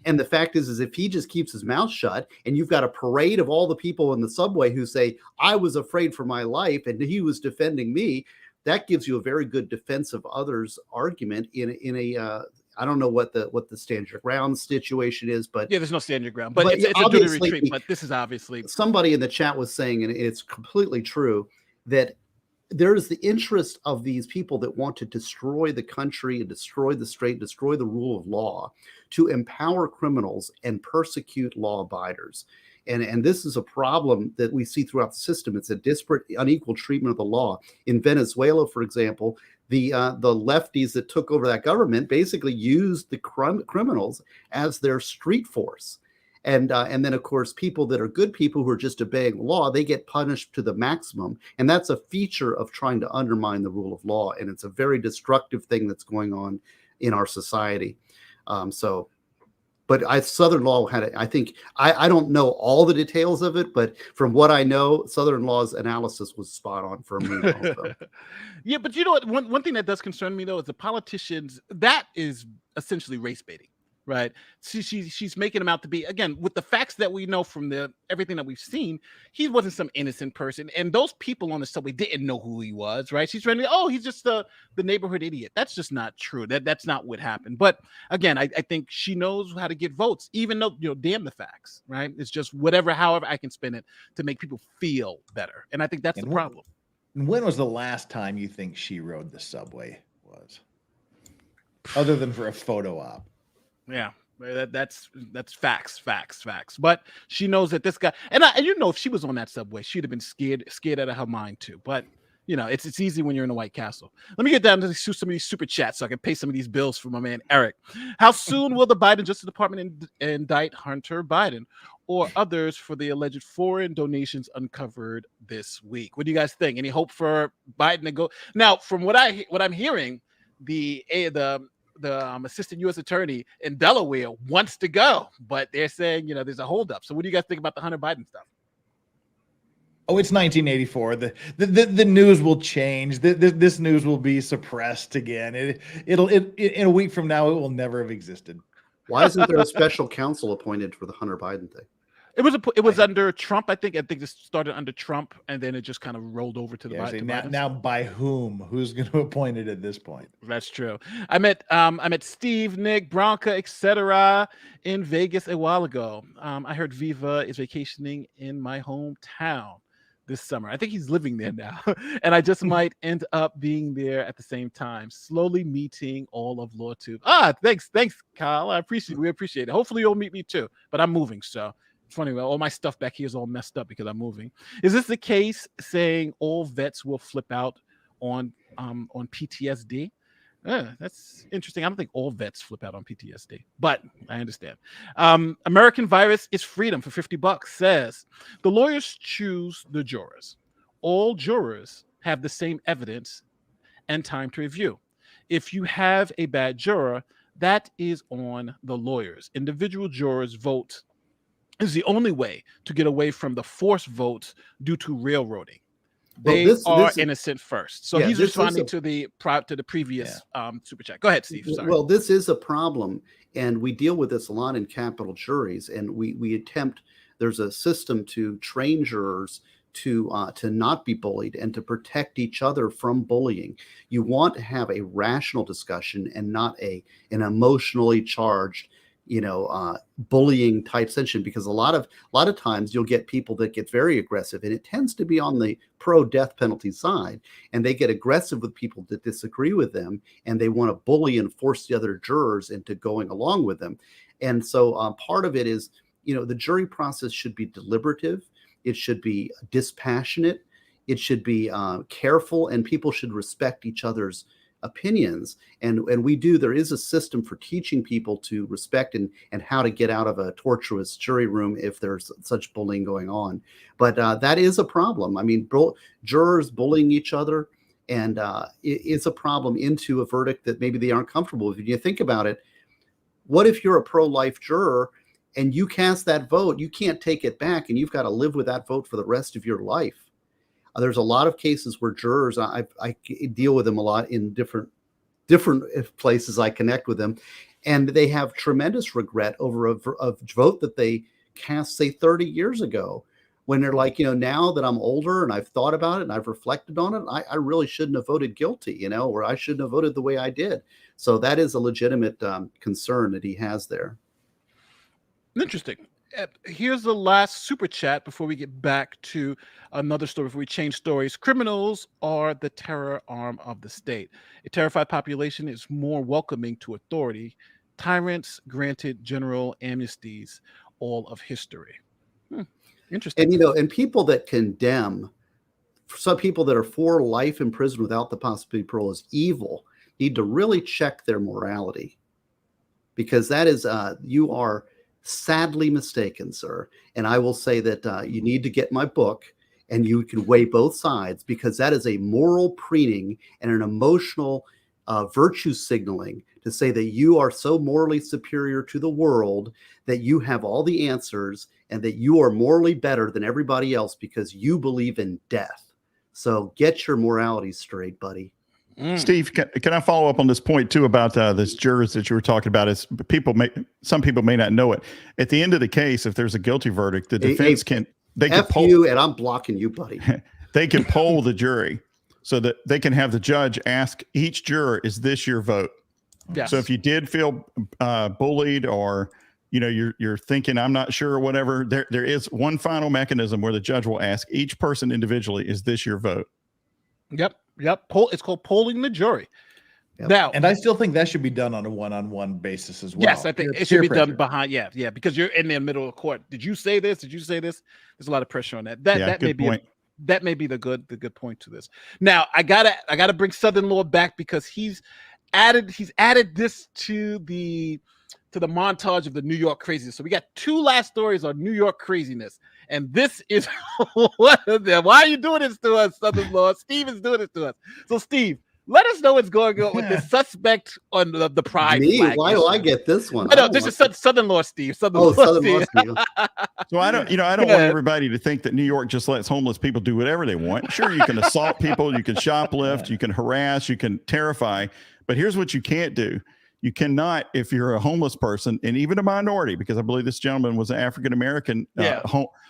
Speaker 5: And the fact is if he just keeps his mouth shut and you've got a parade of all the people in the subway who say, I was afraid for my life and he was defending me, that gives you a very good defense of others argument in a I don't know what the stand your ground situation is, but
Speaker 3: Yeah, there's no stand your ground, but it's a duty
Speaker 5: obviously,
Speaker 3: retreat. But this is obviously
Speaker 5: somebody in the chat was saying, and it's completely true, that there is the interest of these people that want to destroy the country and destroy the state, destroy the rule of law, to empower criminals and persecute law abiders. And this is a problem that we see throughout the system. It's a disparate, unequal treatment of the law. In Venezuela, for example, the lefties that took over that government basically used the criminals as their street force. And then, of course, people that are good people who are just obeying the law, they get punished to the maximum. And that's a feature of trying to undermine the rule of law. And it's a very destructive thing that's going on in our society. But Southern law had it. I think I don't know all the details of it, but from what I know, Southern law's analysis was spot on for me. Also.
Speaker 3: Yeah, but you know what? One thing that does concern me though is the politicians. That is essentially race baiting, right? She's making him out to be, again, with the facts that we know from everything that we've seen, he wasn't some innocent person, and those people on the subway didn't know who he was, right? She's trying to, he's just the neighborhood idiot. That's just not true. That's not what happened. But again, I think she knows how to get votes, even though, damn the facts, right? It's just however I can spin it to make people feel better, and I think that's the problem.
Speaker 2: When was the last time you think she rode the subway was, other than for a photo op?
Speaker 3: Yeah, that's facts. But she knows that this guy, and if she was on that subway, she'd have been scared out of her mind too. But it's easy when you're in a White Castle. Let me get down to some of these super chats so I can pay some of these bills for my man Eric. How soon will the Biden Justice Department indict Hunter Biden or others for the alleged foreign donations uncovered this week? What do you guys think? Any hope for Biden to go? Now, from what I'm hearing, the assistant U.S. attorney in Delaware wants to go, but they're saying, there's a holdup. So what do you guys think about the Hunter Biden stuff?
Speaker 2: Oh, it's 1984. The news will change. This news will be suppressed again. It'll in a week from now, it will never have existed.
Speaker 5: Why isn't there a special counsel appointed for the Hunter Biden thing?
Speaker 3: It was under Trump. I think this started under Trump, and then it just kind of rolled over to the Biden.
Speaker 2: Now by whom? Who's going to appoint it at this point?
Speaker 3: That's true. I met Steve, Nick, Bronca, etc. in Vegas a while ago. I heard Viva is vacationing in my hometown this summer. I think he's living there now, and I just might end up being there at the same time, slowly meeting all of LawTube. Thanks, Kyle. We appreciate it. Hopefully you'll meet me too, but I'm moving, so. It's funny, all my stuff back here is all messed up because I'm moving. Is this the case saying all vets will flip out on PTSD? That's interesting. I don't think all vets flip out on PTSD, but I understand. American Virus is Freedom for $50 says the lawyers choose the jurors. All jurors have the same evidence and time to review. If you have a bad juror, that is on the lawyers. Individual jurors vote is the only way to get away from the forced votes due to railroading. They are innocent first. So he's responding to the previous super chat. Go ahead, Steve. Sorry.
Speaker 5: Well, this is a problem, and we deal with this a lot in capital juries, and we attempt. There's a system to train jurors to not be bullied and to protect each other from bullying. You want to have a rational discussion and not an emotionally charged bullying type session, because a lot of times you'll get people that get very aggressive, and it tends to be on the pro death penalty side, and they get aggressive with people that disagree with them, and they want to bully and force the other jurors into going along with them. And so part of it is, the jury process should be deliberative, it should be dispassionate, it should be careful, and people should respect each other's opinions. And there is a system for teaching people to respect and how to get out of a tortuous jury room if there's such bullying going on. But that is a problem. I mean, jurors bullying each other, and it's a problem into a verdict that maybe they aren't comfortable with. If you think about it, what if you're a pro-life juror and you cast that vote, you can't take it back, and you've got to live with that vote for the rest of your life? There's a lot of cases where jurors, I deal with them a lot in different places. I connect with them, and they have tremendous regret over a vote that they cast, say, 30 years ago, when they're like, now that I'm older and I've thought about it and I've reflected on it, I really shouldn't have voted guilty, or I shouldn't have voted the way I did. So that is a legitimate concern that he has there.
Speaker 3: Interesting. Here's the last super chat before we get back to another story, before we change stories. Criminals are the terror arm of the state. A terrified population is more welcoming to authority. Tyrants granted general amnesties, all of history. Interesting.
Speaker 5: And, and people that condemn, some people that are for life in prison without the possibility of parole as evil, need to really check their morality, because that is, you are sadly mistaken, sir. And I will say that you need to get my book, and you can weigh both sides, because that is a moral preening and an emotional virtue signaling to say that you are so morally superior to the world that you have all the answers and that you are morally better than everybody else because you believe in death. So get your morality straight, buddy.
Speaker 4: Steve, can I follow up on this point too about this jurors that you were talking about? Is some people may not know it. At the end of the case, if there's a guilty verdict, the defense can
Speaker 5: poll you, and I'm blocking you, buddy.
Speaker 4: They can poll the jury so that they can have the judge ask each juror, "Is this your vote?"
Speaker 3: Yes.
Speaker 4: So if you did feel bullied, or you're thinking, "I'm not sure," or whatever, there is one final mechanism where the judge will ask each person individually, "Is this your vote?"
Speaker 3: Yep. It's called polling the jury.
Speaker 5: Yep.
Speaker 3: Now,
Speaker 2: and I still think that should be done on a one-on-one basis as well.
Speaker 3: Yes, I think it should be done behind. Yeah, because you're in the middle of court. Did you say this? Did you say this? There's a lot of pressure on that. That may be that may be the good point to this. Now, I gotta bring Southern Law back, because he's added this to the montage of the New York craziness. So we got two last stories on New York craziness, and this is one of them. Why are you doing this to us, Southern Law? Steve is doing this to us. So, Steve, let us know what's going on with the suspect on the pride flag.
Speaker 5: Why do I get this one?
Speaker 3: No, this is Southern Law, Steve. Southern Law, Steve.
Speaker 4: So I don't want everybody to think that New York just lets homeless people do whatever they want. Sure, you can assault people, you can shoplift, you can harass, you can terrify, but here's what you can't do. You cannot, if you're a homeless person, and even a minority, because I believe this gentleman was an African-American,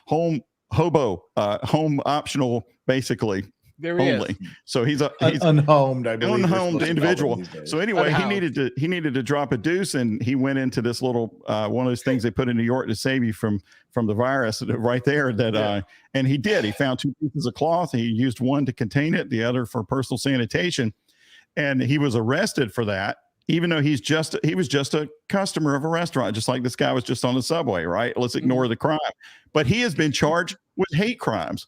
Speaker 4: home optional, basically.
Speaker 3: There he
Speaker 4: only.
Speaker 3: is.
Speaker 4: So he's
Speaker 2: unhomed, I believe.
Speaker 4: Unhomed individual. So anyway, he needed to drop a deuce, and he went into this little one of those things they put in New York to save you from the virus right there. And he did. He found two pieces of cloth. He used one to contain it, the other for personal sanitation, and he was arrested for that. Even though he was just a customer of a restaurant, just like this guy was just on the subway, right? Let's ignore the crime. But he has been charged with hate crimes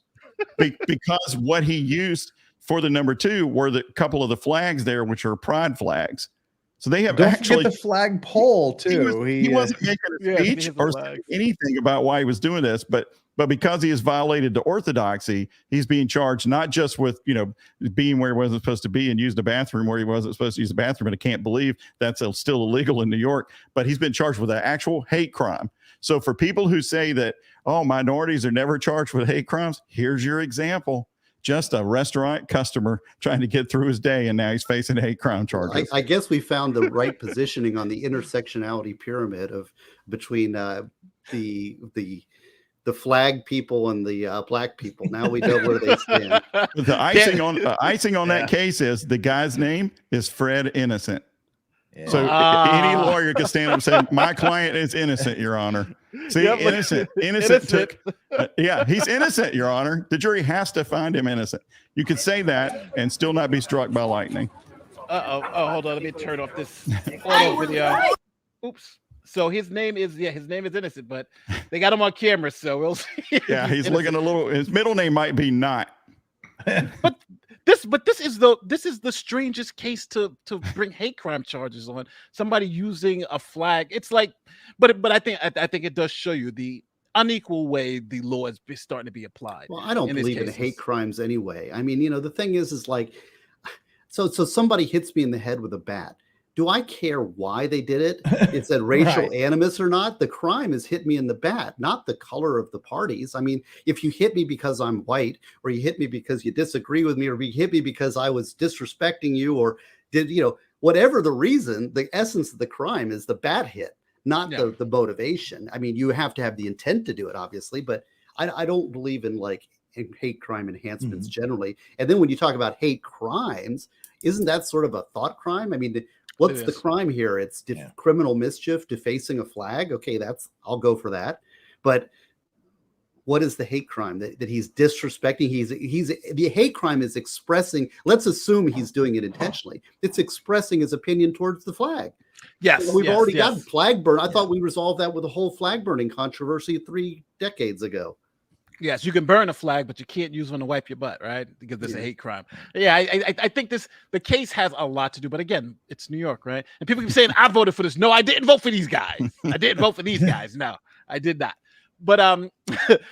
Speaker 4: because what he used for the number two were the couple of the flags there, which are pride flags. So they have
Speaker 2: Don't
Speaker 4: actually
Speaker 2: forget the flag pole too.
Speaker 4: He wasn't making a speech or saying anything about why he was doing this, but because he has violated the orthodoxy, he's being charged not just with being where he wasn't supposed to be and using the bathroom where he wasn't supposed to use the bathroom, and I can't believe that's still illegal in New York, but he's been charged with an actual hate crime. So for people who say that, oh, minorities are never charged with hate crimes, here's your example. Just a restaurant customer trying to get through his day, and now he's facing hate crime charges.
Speaker 5: I guess we found the right positioning on the intersectionality pyramid between the flag people and the black people. Now we know where they stand.
Speaker 4: The icing on that case is the guy's name is Fred Innocent.
Speaker 2: Yeah.
Speaker 4: So any lawyer could stand up and say, "My client is innocent, Your Honor." See,
Speaker 3: Yep.
Speaker 4: innocent took. Yeah, he's innocent, Your Honor. The jury has to find him innocent. You could say that and still not be struck by lightning.
Speaker 3: Oh, hold on. Let me turn off this auto video. Oops. So his name is innocent, but they got him on camera, so we'll see.
Speaker 4: Yeah, he's looking a little. His middle name might be not.
Speaker 3: But this is the strangest case to bring hate crime charges on somebody using a flag. It's like, but I think it does show you the unequal way the law is starting to be applied.
Speaker 5: Well, I don't believe in hate crimes anyway. I mean, the thing is like, so somebody hits me in the head with a bat. Do I care why they did it? It's that racial animus or not. The crime is hit me in the bat, not the color of the parties. I mean, if you hit me because I'm white, or you hit me because you disagree with me, or you hit me because I was disrespecting you, or did, whatever the reason, the essence of the crime is the bat hit, not the motivation. I mean, you have to have the intent to do it, obviously, but I don't believe in hate crime enhancements generally. And then when you talk about hate crimes, isn't that sort of a thought crime? I mean, what's the crime here? It's criminal mischief, defacing a flag. Okay, I'll go for that. But what is the hate crime that he's disrespecting? The hate crime is expressing. Let's assume he's doing it intentionally. It's expressing his opinion towards the flag.
Speaker 3: Yes,
Speaker 5: we've already got flag burn. I thought we resolved that with the whole flag burning controversy 3 decades ago.
Speaker 3: Yes, you can burn a flag, but you can't use one to wipe your butt, right? Because it's a hate crime. Yeah, I think the case has a lot to do, but again, it's New York, right? And people keep saying, I voted for this. No, I didn't vote for these guys. I didn't vote for these guys. No, I did not. But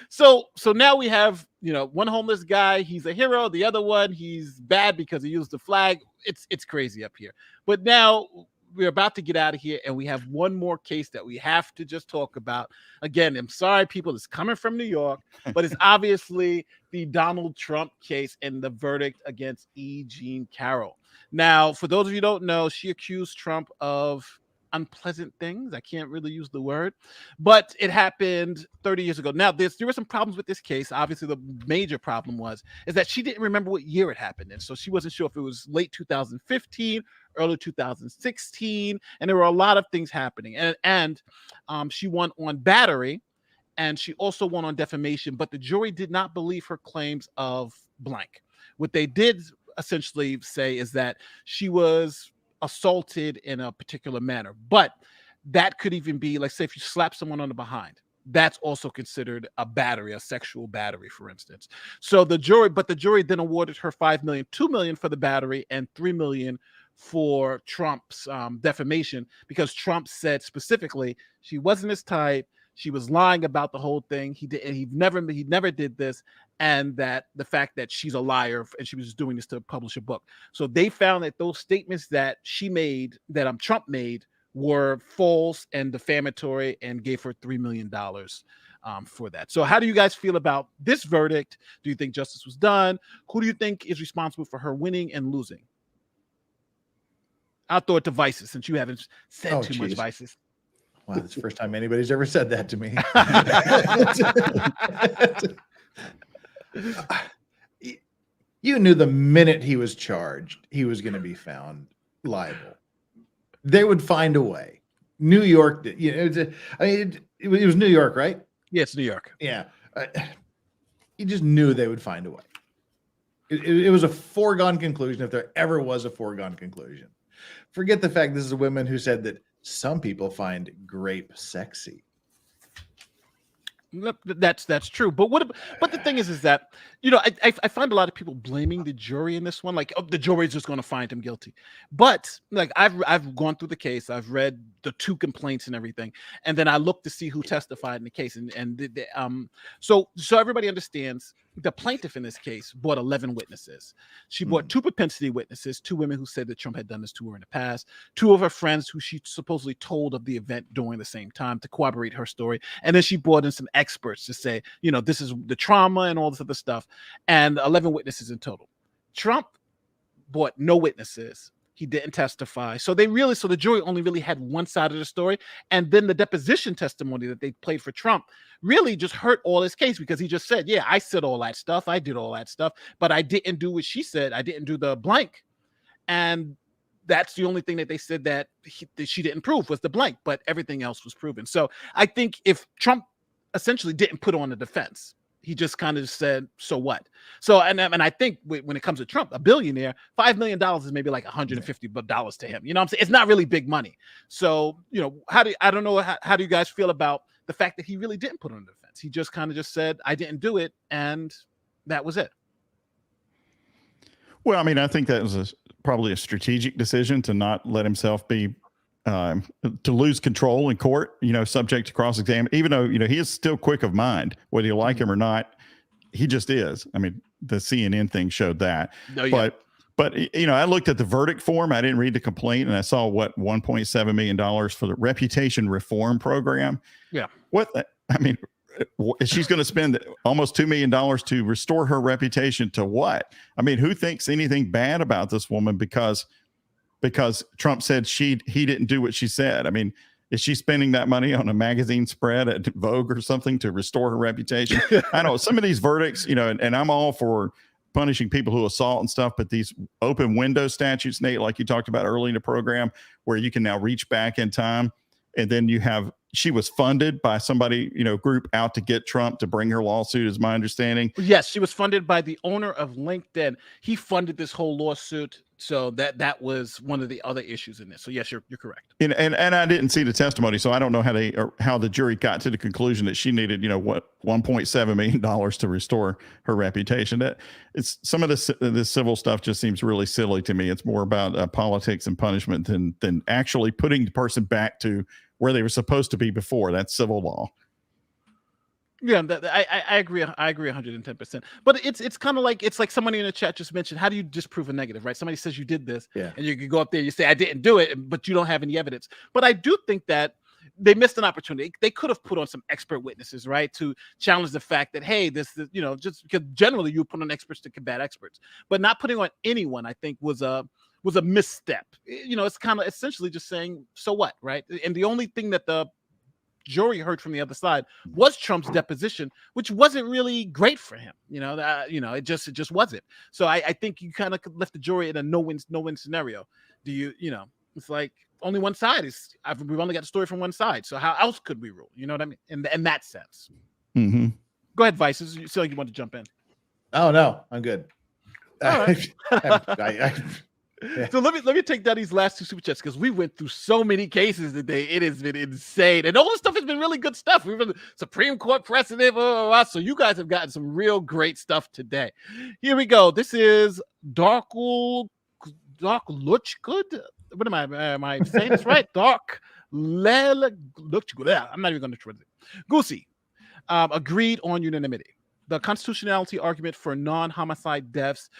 Speaker 3: so now we have, one homeless guy, he's a hero. The other one, he's bad because he used the flag. It's crazy up here. But now we're about to get out of here, and we have one more case that we have to just talk about. Again, I'm sorry, people, it's coming from New York, but it's obviously the Donald Trump case and the verdict against E. Jean Carroll. Now, for those of you who don't know, she accused Trump of unpleasant things. I can't really use the word, but it happened 30 years ago. Now, there were some problems with this case. Obviously, the major problem is that she didn't remember what year it happened in. So she wasn't sure if it was late 2015, early 2016, and there were a lot of things happening. And she won on battery, and she also won on defamation, but the jury did not believe her claims of blank. What they did essentially say is that she was assaulted in a particular manner, but that could even be, like, say, if you slap someone on the behind, that's also considered a battery, a sexual battery, for instance. So the jury then awarded her $5 million, $2 million for the battery, and $3 million for Trump's defamation, because Trump said specifically she wasn't his type. She was lying about the whole thing. He never did this, and that the fact that she's a liar and she was just doing this to publish a book. So they found that those statements that she made, that Trump made, were false and defamatory, and gave her $3 million for that. So how do you guys feel about this verdict? Do you think justice was done? Who do you think is responsible for her winning and losing? I'll throw it to Vices, since you haven't said too much, Vices.
Speaker 2: Wow, that's the first time anybody's ever said that to me. You knew the minute he was charged, he was going to be found liable. They would find a way. New York, it was New York, right?
Speaker 3: Yeah, it's New York.
Speaker 2: Yeah. You just knew they would find a way. It was a foregone conclusion, if there ever was a foregone conclusion. Forget the fact this is a woman who said that some people find grape sexy.
Speaker 3: That's true, but the thing is that I find a lot of people blaming the jury in this one, like, oh, the jury is just going to find him guilty. But like I've gone through the case, I've read the 2 complaints and everything, and then I looked to see who testified in the case, so everybody understands. The plaintiff in this case brought 11 witnesses. She brought 2 propensity witnesses, 2 women who said that Trump had done this to her in the past, 2 of her friends who she supposedly told of the event during the same time to corroborate her story. And then she brought in some experts to say, this is the trauma and all this other stuff, and 11 witnesses in total. Trump brought no witnesses. He didn't testify. So the jury only really had one side of the story. And then the deposition testimony that they played for Trump really just hurt all his case, because he just said, yeah, I said all that stuff. I did all that stuff, but I didn't do what she said. I didn't do the blank. And that's the only thing that they said that she didn't prove was the blank, but everything else was proven. So I think if Trump essentially didn't put on a defense, he just kind of said, so what? So, and I think when it comes to Trump, a billionaire, $5 million is maybe like $150 to him. You know what I'm saying? It's not really big money. So, you know, how do you guys feel about the fact that he really didn't put on a defense? He just kind of just said, I didn't do it. And that was it.
Speaker 4: Well, I mean, I think that was probably a strategic decision to not let himself be to lose control in court, you know, subject to cross-exam, even though, you know, he is still quick of mind, whether you like him or not, he just is. I mean, the CNN thing showed that.
Speaker 3: Oh, yeah.
Speaker 4: But, you know, I looked at the verdict form. I didn't read the complaint, and I saw $1.7 million for the reputation reform program.
Speaker 3: Yeah.
Speaker 4: I mean, she's going to spend almost $2 million to restore her reputation to what? I mean, who thinks anything bad about this woman because Trump said he didn't do what she said? I mean, is she spending that money on a magazine spread at Vogue or something to restore her reputation? I know some of these verdicts, you know, and I'm all for punishing people who assault and stuff, but these open window statutes, Nate, like you talked about early in the program, where you can now reach back in time, and then she was funded by somebody, you know, group out to get Trump to bring her lawsuit, is my understanding.
Speaker 3: Yes, she was funded by the owner of LinkedIn. He funded this whole lawsuit. So that was one of the other issues in this. So yes, you're correct. And
Speaker 4: I didn't see the testimony, so I don't know how the jury got to the conclusion that she needed, you know, what, $1.7 million to restore her reputation. That it's some of this civil stuff just seems really silly to me. It's more about politics and punishment than actually putting the person back to where they were supposed to be before. That's civil law.
Speaker 3: Yeah, I agree. I agree 110%. But it's kind of like, it's like somebody in the chat just mentioned, how do you disprove a negative, right? Somebody says you did this, and you can go up there, you say, I didn't do it, but you don't have any evidence. But I do think that they missed an opportunity. They could have put on some expert witnesses, right, to challenge the fact that, hey, this you know, just because generally you put on experts to combat experts, but not putting on anyone, I think was a misstep. You know, it's kind of essentially just saying, so what, right? And the only thing that the jury heard from the other side was Trump's deposition, which wasn't really great for him. You know, it just wasn't. So I think you kind of left the jury in a no-win scenario. You know, it's like only one side we've only got the story from one side. So how else could we rule? You know what I mean? In that sense.
Speaker 4: Mm-hmm.
Speaker 3: Go ahead, Vice. You feel like you want to jump in?
Speaker 2: Oh no, I'm good.
Speaker 3: All right. So let me take down these last two super chats, because we went through so many cases today. It has been insane, and all this stuff has been really good stuff. We've been Supreme Court precedent, so you guys have gotten some real great stuff today. Here we go. This is Dark Luchgood. What am I saying this right? Dark Luchgood. I'm not even going to try it. Goosey agreed on unanimity. The constitutionality argument for non-homicide deaths,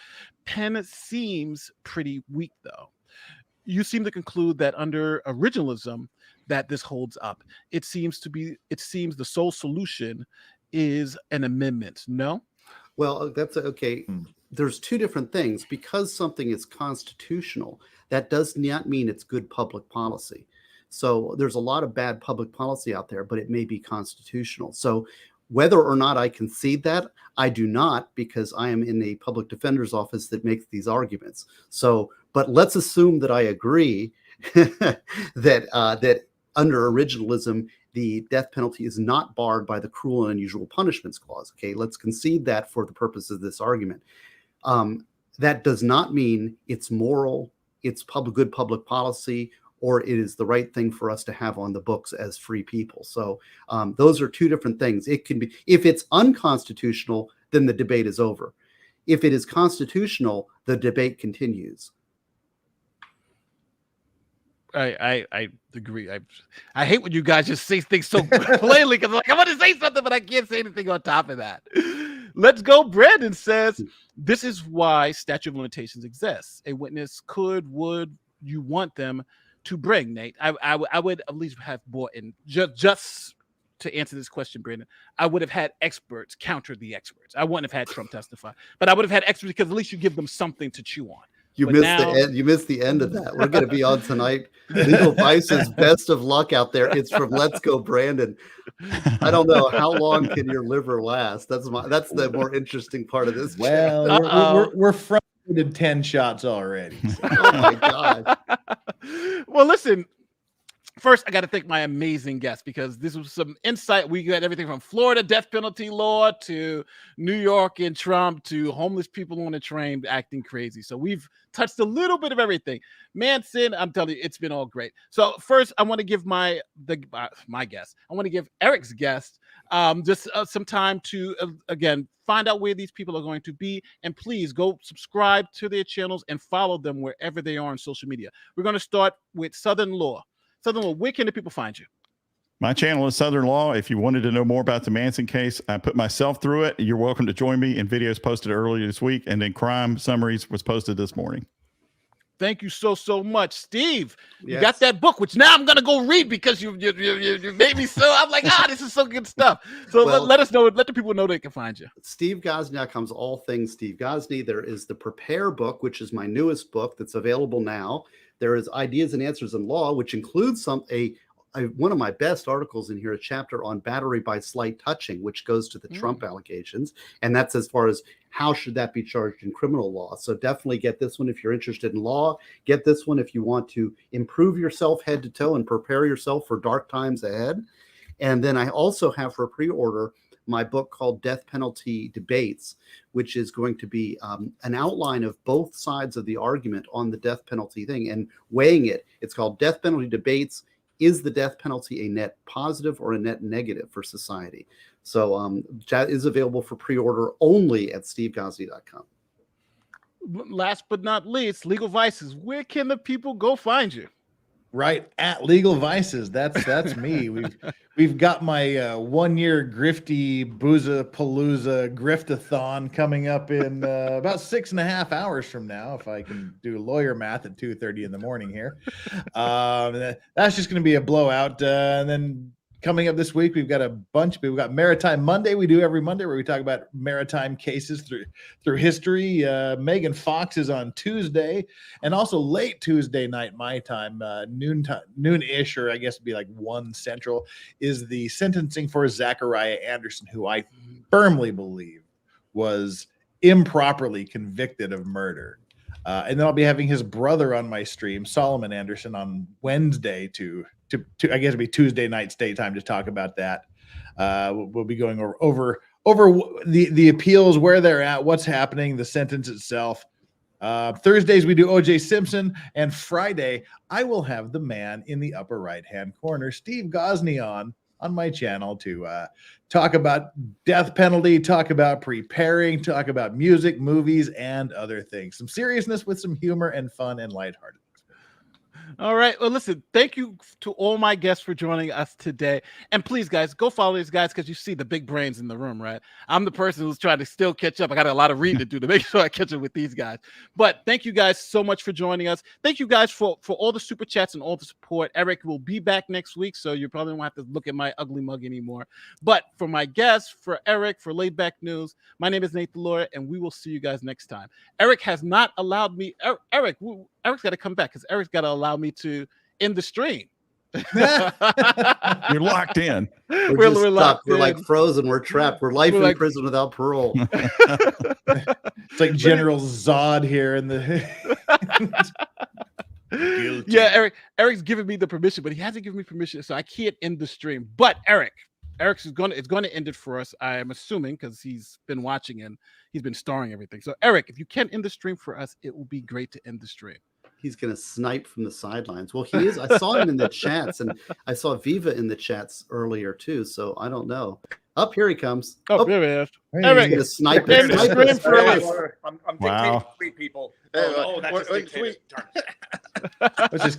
Speaker 3: Penn seems pretty weak, though. You seem to conclude that under originalism that this holds up. It seems the sole solution is an amendment. No?
Speaker 5: Well, that's okay. There's two different things. Because something is constitutional, that does not mean it's good public policy. So there's a lot of bad public policy out there, but it may be constitutional. So whether or not I concede that, I do not, because I am in a public defender's office that makes these arguments. So, but let's assume that I agree that under originalism, the death penalty is not barred by the cruel and unusual punishments clause. Okay, let's concede that for the purpose of this argument. That does not mean it's moral, it's good public policy, or it is the right thing for us to have on the books as free people. So those are two different things. It can be, if it's unconstitutional, then the debate is over. If it is constitutional, the debate continues.
Speaker 3: I agree. I hate when you guys just say things so plainly, because like, I want to say something, but I can't say anything on top of that. Let's go. Brandon says, this is why statute of limitations exists. A witness would you want them to bring, Nate? I would at least have brought in, just to answer this question, Brandon, I would have had experts counter the experts. I wouldn't have had Trump testify, but I would have had experts, because at least you give them something to chew on.
Speaker 5: You missed the end. You missed the end of that. We're going to be on tonight. Legal Vice's best of luck out there. It's from Let's Go, Brandon. I don't know how long can your liver last. That's the more interesting part of this.
Speaker 2: Well, we're frustrated 10 shots already. So.
Speaker 5: Oh my God.
Speaker 3: Well, listen. First, I got to thank my amazing guests because this was some insight. We got everything from Florida death penalty law to New York and Trump to homeless people on the train acting crazy. So we've touched a little bit of everything. Manson, I'm telling you, it's been all great. So first, I want to give my guest. I want to give Eric's guest just some time to again find out where these people are going to be, and please go subscribe to their channels and follow them wherever they are on social media. We're going to start with Southern Law. Southern Law, where can the people find you?
Speaker 4: My channel is Southern Law. If you wanted to know more about the Manson case, I put myself through it. You're welcome to join me in videos posted earlier this week, and then Crime Summaries was posted this morning.
Speaker 3: Thank you so much, Steve. You
Speaker 5: Yes.
Speaker 3: got that book, which now I'm gonna go read because you made me so. I'm like, this is so good stuff. So
Speaker 5: Well,
Speaker 3: let us know. Let the people know they can find you.
Speaker 5: SteveGosney.com's all things Steve Gosney. There is the Prepare book, which is my newest book that's available now. There is Ideas and Answers in Law, which includes one of my best articles in here, a chapter on battery by slight touching, which goes to the Trump allegations. And that's as far as how should that be charged in criminal law. So definitely get this one if you're interested in law. Get this one if you want to improve yourself head to toe and prepare yourself for dark times ahead. And then I also have for pre-order my book called Death Penalty Debates, which is going to be an outline of both sides of the argument on the death penalty thing and weighing it. It's called Death Penalty Debates. Is the death penalty a net positive or a net negative for society? So that is available for pre-order only at stevegosney.com.
Speaker 3: Last but not least, Legal Vices. Where can the people go find you?
Speaker 2: Right at Legal Vices. That's me. We've got my 1-year grifty Boozapalooza griftathon coming up in about 6.5 hours from now, if I can do lawyer math at 2:30 in the morning here. That's just going to be a blowout. And then coming up this week, we've got a bunch. We've got Maritime Monday. We do every Monday where we talk about maritime cases through history. Megan Fox is on Tuesday, and also late Tuesday night, my time, noon-ish, or I guess it'd be like 1 Central, is the sentencing for Zachariah Anderson, who I firmly believe was improperly convicted of murder. And then I'll be having his brother on my stream, Solomon Anderson, on Wednesday to I guess it'd be Tuesday night state time to talk about that. We'll be going over the appeals, where they're at, what's happening, the sentence itself. Thursdays we do O.J. Simpson, and Friday I will have the man in the upper right-hand corner, Steve Gosney, on my channel to talk about death penalty, talk about preparing, talk about music, movies, and other things. Some seriousness with some humor and fun and lighthearted.
Speaker 3: All right. Well, listen, thank you to all my guests for joining us today. And please, guys, go follow these guys because you see the big brains in the room, right? I'm the person who's trying to still catch up. I got a lot of reading to do to make sure I catch up with these guys. But thank you guys so much for joining us. Thank you guys for all the super chats and all the support. Eric will be back next week, so you probably won't have to look at my ugly mug anymore. But for my guests, for Eric, for Laid Back News, my name is Nate the Lawyer, and we will see you guys next time. Eric has not allowed me. Eric's got to come back because Eric's got to allow me to end the stream.
Speaker 4: You're locked in.
Speaker 5: We're
Speaker 3: We're
Speaker 5: stuck.
Speaker 3: locked
Speaker 5: We're
Speaker 3: in.
Speaker 5: like frozen. We're trapped. We're life
Speaker 3: We're
Speaker 5: in
Speaker 3: like-
Speaker 5: prison without parole.
Speaker 2: It's like General Zod here in the Guilty.
Speaker 3: Yeah, Eric's giving me the permission, but he hasn't given me permission, so I can't end the stream. But Eric's is going to end it for us. I am assuming because he's been watching and he's been starring everything. So Eric, if you can end the stream for us, it will be great to end the stream.
Speaker 5: He's going to snipe from the sidelines. Well, he is. I saw him in the chats, and I saw Viva in the chats earlier too. So I don't know. Up here he comes.
Speaker 3: Oh, there he is.
Speaker 2: Hey.
Speaker 3: Eric,
Speaker 5: He's going to snipe
Speaker 3: End
Speaker 5: it.
Speaker 3: the
Speaker 5: Snipe
Speaker 3: stream
Speaker 5: it.
Speaker 3: for us.
Speaker 10: I'm dictating
Speaker 4: Wow.
Speaker 10: to sweet people.
Speaker 1: Hey,
Speaker 10: Oh, that's just
Speaker 1: wait,
Speaker 10: dictated.
Speaker 1: sweet.
Speaker 2: Let's just